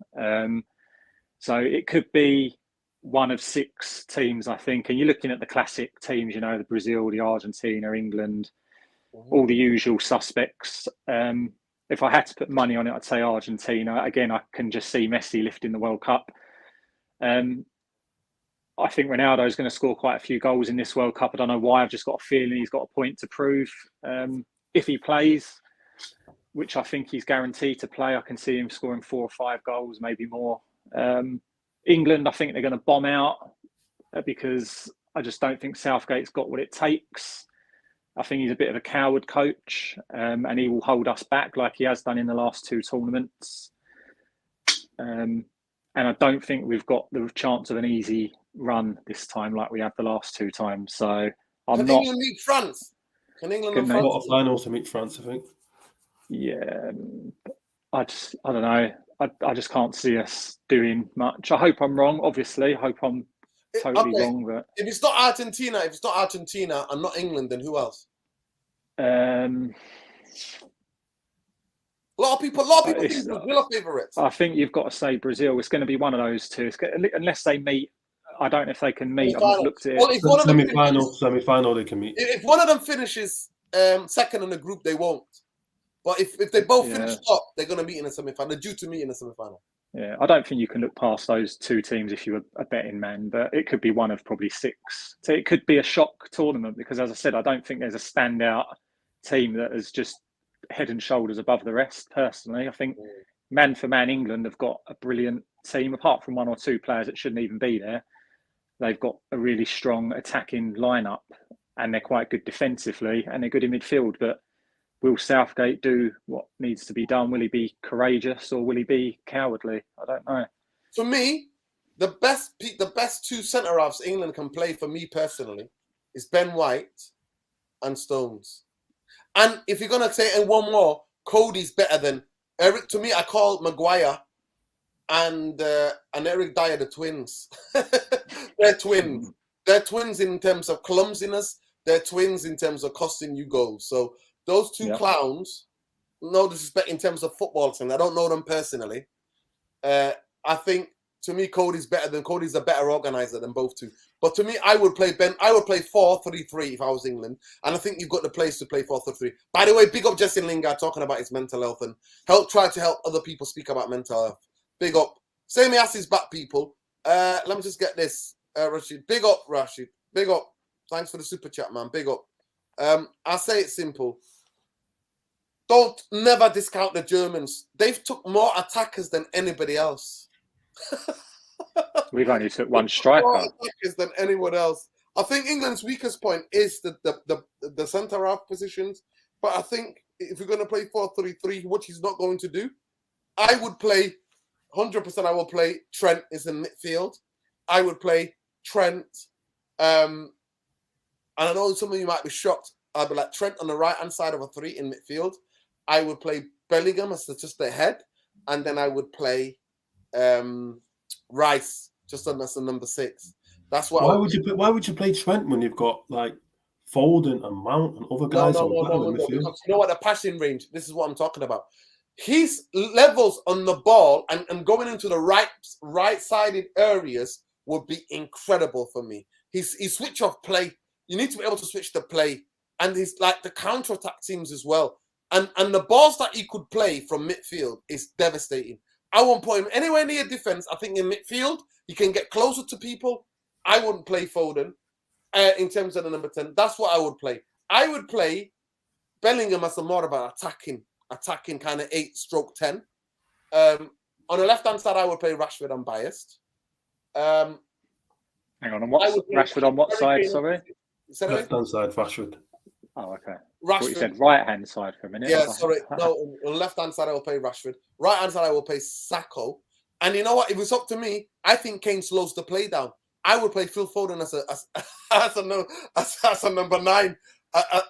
So it could be one of 6 teams, I think. And you're looking at the classic teams, you know, the Brazil, the Argentina, England, all the usual suspects. If I had to put money on it, I'd say Argentina. Again, I can just see Messi lifting the World Cup. I think Ronaldo is going to score quite a few goals in this World Cup. I don't know why. I've just got a feeling he's got a point to prove. If he plays, which I think he's guaranteed to play, I can see him scoring 4 or 5 goals, maybe more. England, I think they're going to bomb out because I just don't think Southgate's got what it takes. I think he's a bit of a coward coach, and he will hold us back like he has done in the last 2 tournaments. And I don't think we've got the chance of an easy run this time like we had the last 2 times. So Can England meet France? Can England and France? Quarterfinals to meet France, I think. Yeah, I don't know. I just can't see us doing much. I hope I'm wrong. Obviously, I hope I'm totally wrong. But if it's not Argentina and not England, then who else? A lot of people think Brazil are favourites. I think you've got to say Brazil. It's going to be one of those 2. Unless they meet, I don't know if they can meet. I've not looked at it. Well, if one semi-final, they can meet. If one of them finishes second in the group, they won't. But if they both finish top, they're going to meet in a semi-final. They're due to meet in a semi-final. Yeah, I don't think you can look past those 2 teams if you're a betting man, but it could be one of probably 6. So it could be a shock tournament because, as I said, I don't think there's a standout team that is just head and shoulders above the rest, personally. I think man for man, England have got a brilliant team, apart from 1 or 2 players that shouldn't even be there. They've got a really strong attacking lineup and they're quite good defensively and they're good in midfield, but will Southgate do what needs to be done? Will he be courageous or will he be cowardly? I don't know. For me, the best 2 centre-halves England can play, for me personally, is Ben White and Stones. And if you're going to say and one more, Cody's better than Eric. To me, I call Maguire and Eric Dyer the twins. They're twins. They're twins in terms of clumsiness. They're twins in terms of costing you goals. So those 2 clowns, no disrespect in terms of football thing. I don't know them personally. I think, to me, Cody's a better organizer than both 2. But to me, I would play 4-3-3 if I was England. And I think you've got the place to play 4-3-3. By the way, big up Jesse Lingard talking about his mental health and try to help other people speak about mental health. Big up. Same as his back, people. Let me just get this. Rashid. Big up, Rashid. Big up. Thanks for the super chat, man. Big up. I'll say it simple. Don't never discount the Germans. They've took more attackers than anybody else. We've only took 1 striker. More attackers than anyone else. I think England's weakest point is the centre half positions. But I think if we're going to play 4-3-3, which he's not going to do, I would play 100%. I will play Trent is in midfield. I would play Trent. And I know some of you might be shocked. I'd be like Trent on the right hand side of a 3 in midfield. I would play Bellingham as just the head, and then I would play Rice just as the number 6. That's what. Why would you play Trent when you've got like Foden and Mount and other guys? No, because you know what, the passing range. This is what I'm talking about. His levels on the ball and going into the right-sided areas would be incredible for me. His switch off play. You need to be able to switch the play, and his like the counter attack teams as well. And the balls that he could play from midfield is devastating. I won't put him anywhere near defense. I think in midfield he can get closer to people. I wouldn't play Foden in terms of the number 10. That's what I would play. I would play Bellingham as a more of an attacking kind of 8/10. On the left-hand side, I would play Rashford unbiased. Hang on Rashford on what side, sorry? Left-hand side, Rashford. Oh, okay. Rashford. You said right-hand side for a minute. Yeah, sorry. No, on the left-hand side, I will play Rashford. Right-hand side, I will play Sacco. And you know what? If it's up to me, I think Kane slows the play down. I would play Phil Foden as a number 9.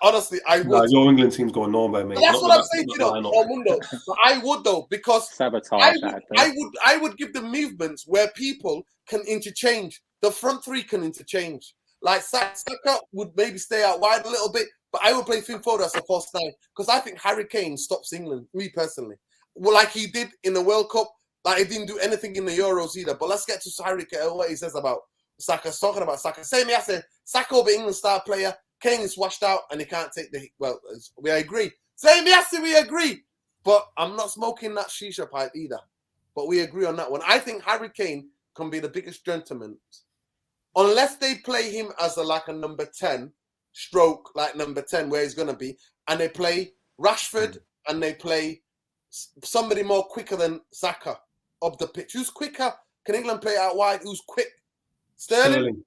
Honestly, I would. No, your England team's going nowhere, mate. That's what I'm saying, you know, Mundo. But I would though, because sabotage. I would give the movements where people can interchange. The front 3 can interchange. Like Saka would maybe stay out wide a little bit, but I would play Phil Foden as a false 9 because I think Harry Kane stops England. Me personally, well, like he did in the World Cup. Like he didn't do anything in the Euros either. But let's get to Harry Kane. What he says about Saka. Talking about Saka. Same as I said, Saka will be England's star player. Kane is washed out and he can't take the hit. Well, we agree. Same yes, we agree. But I'm not smoking that shisha pipe either. But we agree on that one. I think Harry Kane can be the biggest gentleman. Unless they play him as a number 10 stroke, like number 10, where he's going to be. And they play Rashford and they play somebody more quicker than Saka up the pitch. Who's quicker? Can England play out wide? Who's quick? Sterling?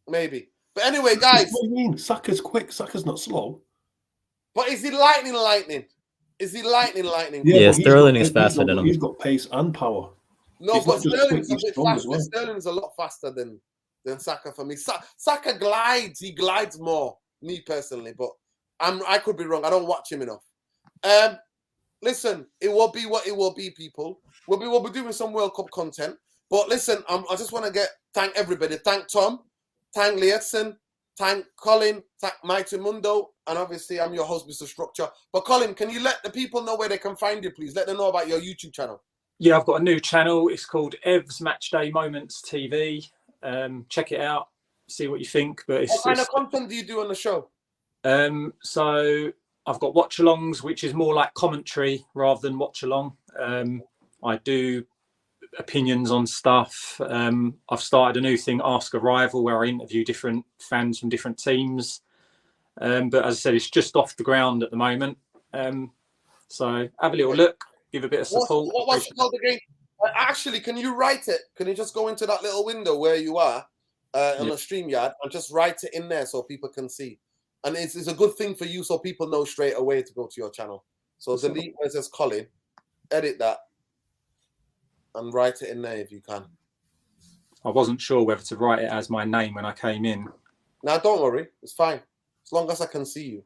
Maybe. But anyway, guys. What do you mean? Saka's quick. Saka's not slow. But is he lightning? Is he lightning? Yeah, Sterling is faster than him. He's got pace and power. No, but Sterling's a bit faster. Well. Sterling's a lot faster than Saka for me. Saka glides. He glides more, me personally. But I could be wrong. I don't watch him enough. Listen, it will be what it will be, people. We'll be doing some World Cup content. But listen, I just want to thank everybody. Thank Tom. Thank Lietson, thank Colin, thank Mighty Mundo, and obviously I'm your host, Mr. Structure. But Colin, can you let the people know where they can find you, please? Let them know about your YouTube channel. Yeah, I've got a new channel. It's called Ev's Matchday Moments TV. Check it out, see what you think. But what kind of content do you do on the show? So I've got watch-alongs, which is more like commentary rather than watch-along. I do opinions on stuff. I've started a new thing, Ask a Rival, where I interview different fans from different teams. But as I said, it's just off the ground at the moment. So have a little look, give a bit of support. What's it called again? Actually, can you write it? Can you just go into that little window where you are on the StreamYard and just write it in there so people can see? And it's a good thing for you so people know straight away to go to your channel. So delete where it says Colin, edit that, and write it in there if you can. I wasn't sure whether to write it as my name when I came in. Now, don't worry. It's fine. As long as I can see you.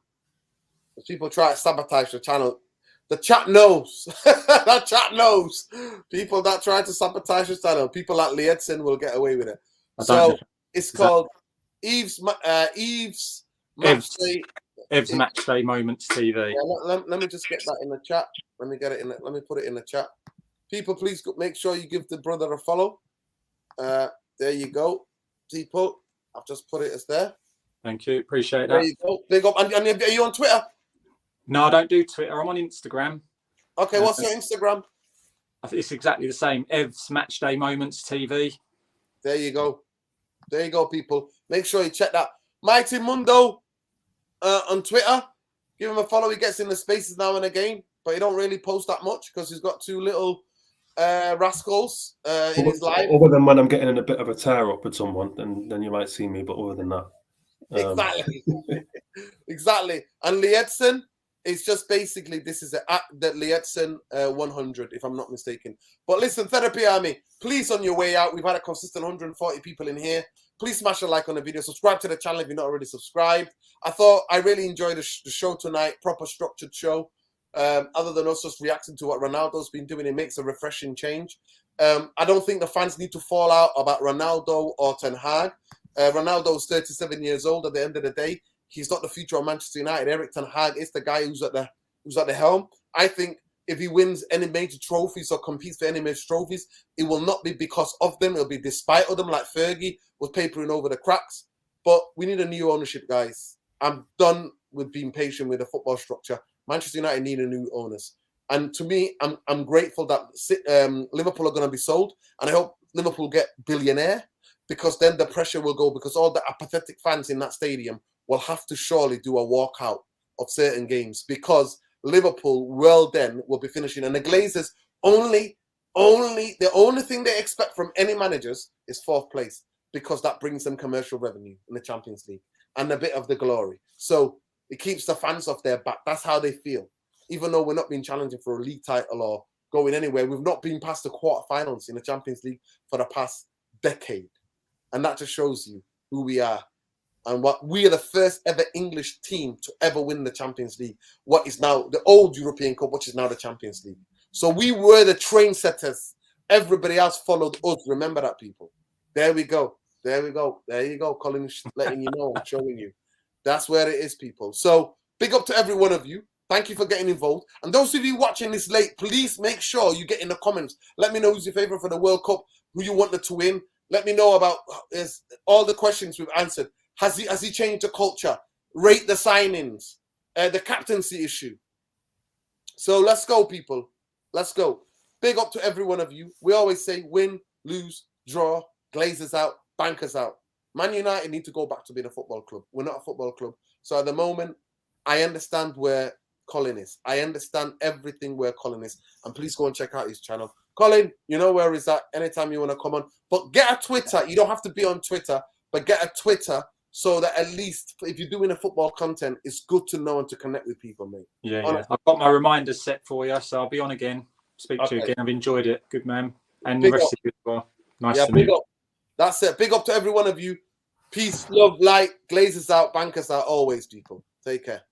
If people try to sabotage the channel, the chat knows. That chat knows. People that try to sabotage the channel, people like Lietson will get away with it. So it's called Ev's Matchday. Ev's Matchday Moments TV. Yeah, let me just get that in the chat. Let me get it in. Let me put it in the chat. People, please make sure you give the brother a follow. There you go, people. I've just put it as there. Thank you. Appreciate that. There you go. Big up. And are you on Twitter? No, I don't do Twitter. I'm on Instagram. Okay, what's your Instagram? It's exactly the same. Ev's Matchday Moments TV. There you go. There you go, people. Make sure you check that. Mighty Mundo on Twitter. Give him a follow. He gets in the spaces now and again, but he don't really post that much because he's got too little Rascals in his live. Other than when I'm getting in a bit of a tear up with someone, then you might see me. But other than that, Exactly. Exactly. And Liedson, it's just basically this is the Liedson 100, if I'm not mistaken. But listen, Therapy Army, please on your way out, we've had a consistent 140 people in here. Please smash a like on the video. Subscribe to the channel if you're not already subscribed. I really enjoyed the show tonight, proper structured show. Other than us just reacting to what Ronaldo's been doing, it makes a refreshing change. I don't think the fans need to fall out about Ronaldo or Tenhag. Ronaldo's 37 years old. At the end of the day, he's not the future of Manchester United. Eric Tenhag is the guy who's at the helm. I think if he wins any major trophies or competes for any major trophies, it will not be because of them. It'll be despite of them, like Fergie was papering over the cracks. But we need a new ownership, guys. I'm done with being patient with the football structure. Manchester United need a new owners. And to me, I'm grateful that Liverpool are going to be sold. And I hope Liverpool get billionaire, because then the pressure will go, because all the apathetic fans in that stadium will have to surely do a walkout of certain games, because Liverpool will be finishing. And the Glazers the only thing they expect from any managers is 4th place, because that brings them commercial revenue in the Champions League and a bit of the glory. So it keeps the fans off their back. That's how they feel. Even though we're not being challenging for a league title or going anywhere, we've not been past the quarterfinals in the Champions League for the past decade. And that just shows you who we are. And what we are the first ever English team to ever win the Champions League. What is now the old European Cup, which is now the Champions League. So we were the train setters. Everybody else followed us. Remember that, people. There we go. There we go. There you go. Colin letting you know, showing you. That's where it is, people. So big up to every one of you. Thank you for getting involved. And those of you watching this late, please make sure you get in the comments. Let me know who's your favorite for the World Cup, who you want to win. Let me know about all the questions we've answered. Has he changed the culture? Rate the signings, the captaincy issue. So let's go, people. Let's go. Big up to every one of you. We always say win, lose, draw, Glazers out, bankers out. Man United need to go back to being a football club. We're not a football club. So at the moment, I understand where Colin is. I understand everything where Colin is. And please go and check out his channel. Colin, you know where he's at anytime you want to come on. But get a Twitter. You don't have to be on Twitter, but get a Twitter so that at least if you're doing a football content, it's good to know and to connect with people, mate. Yeah. I've got my reminders set for you, so I'll be on again. Speak to you again. I've enjoyed it. Good man. And the rest of you as well. Nice to meet you. That's it. Big up to every one of you. Peace, love, light, Glazers out, bankers out, always, people. Take care.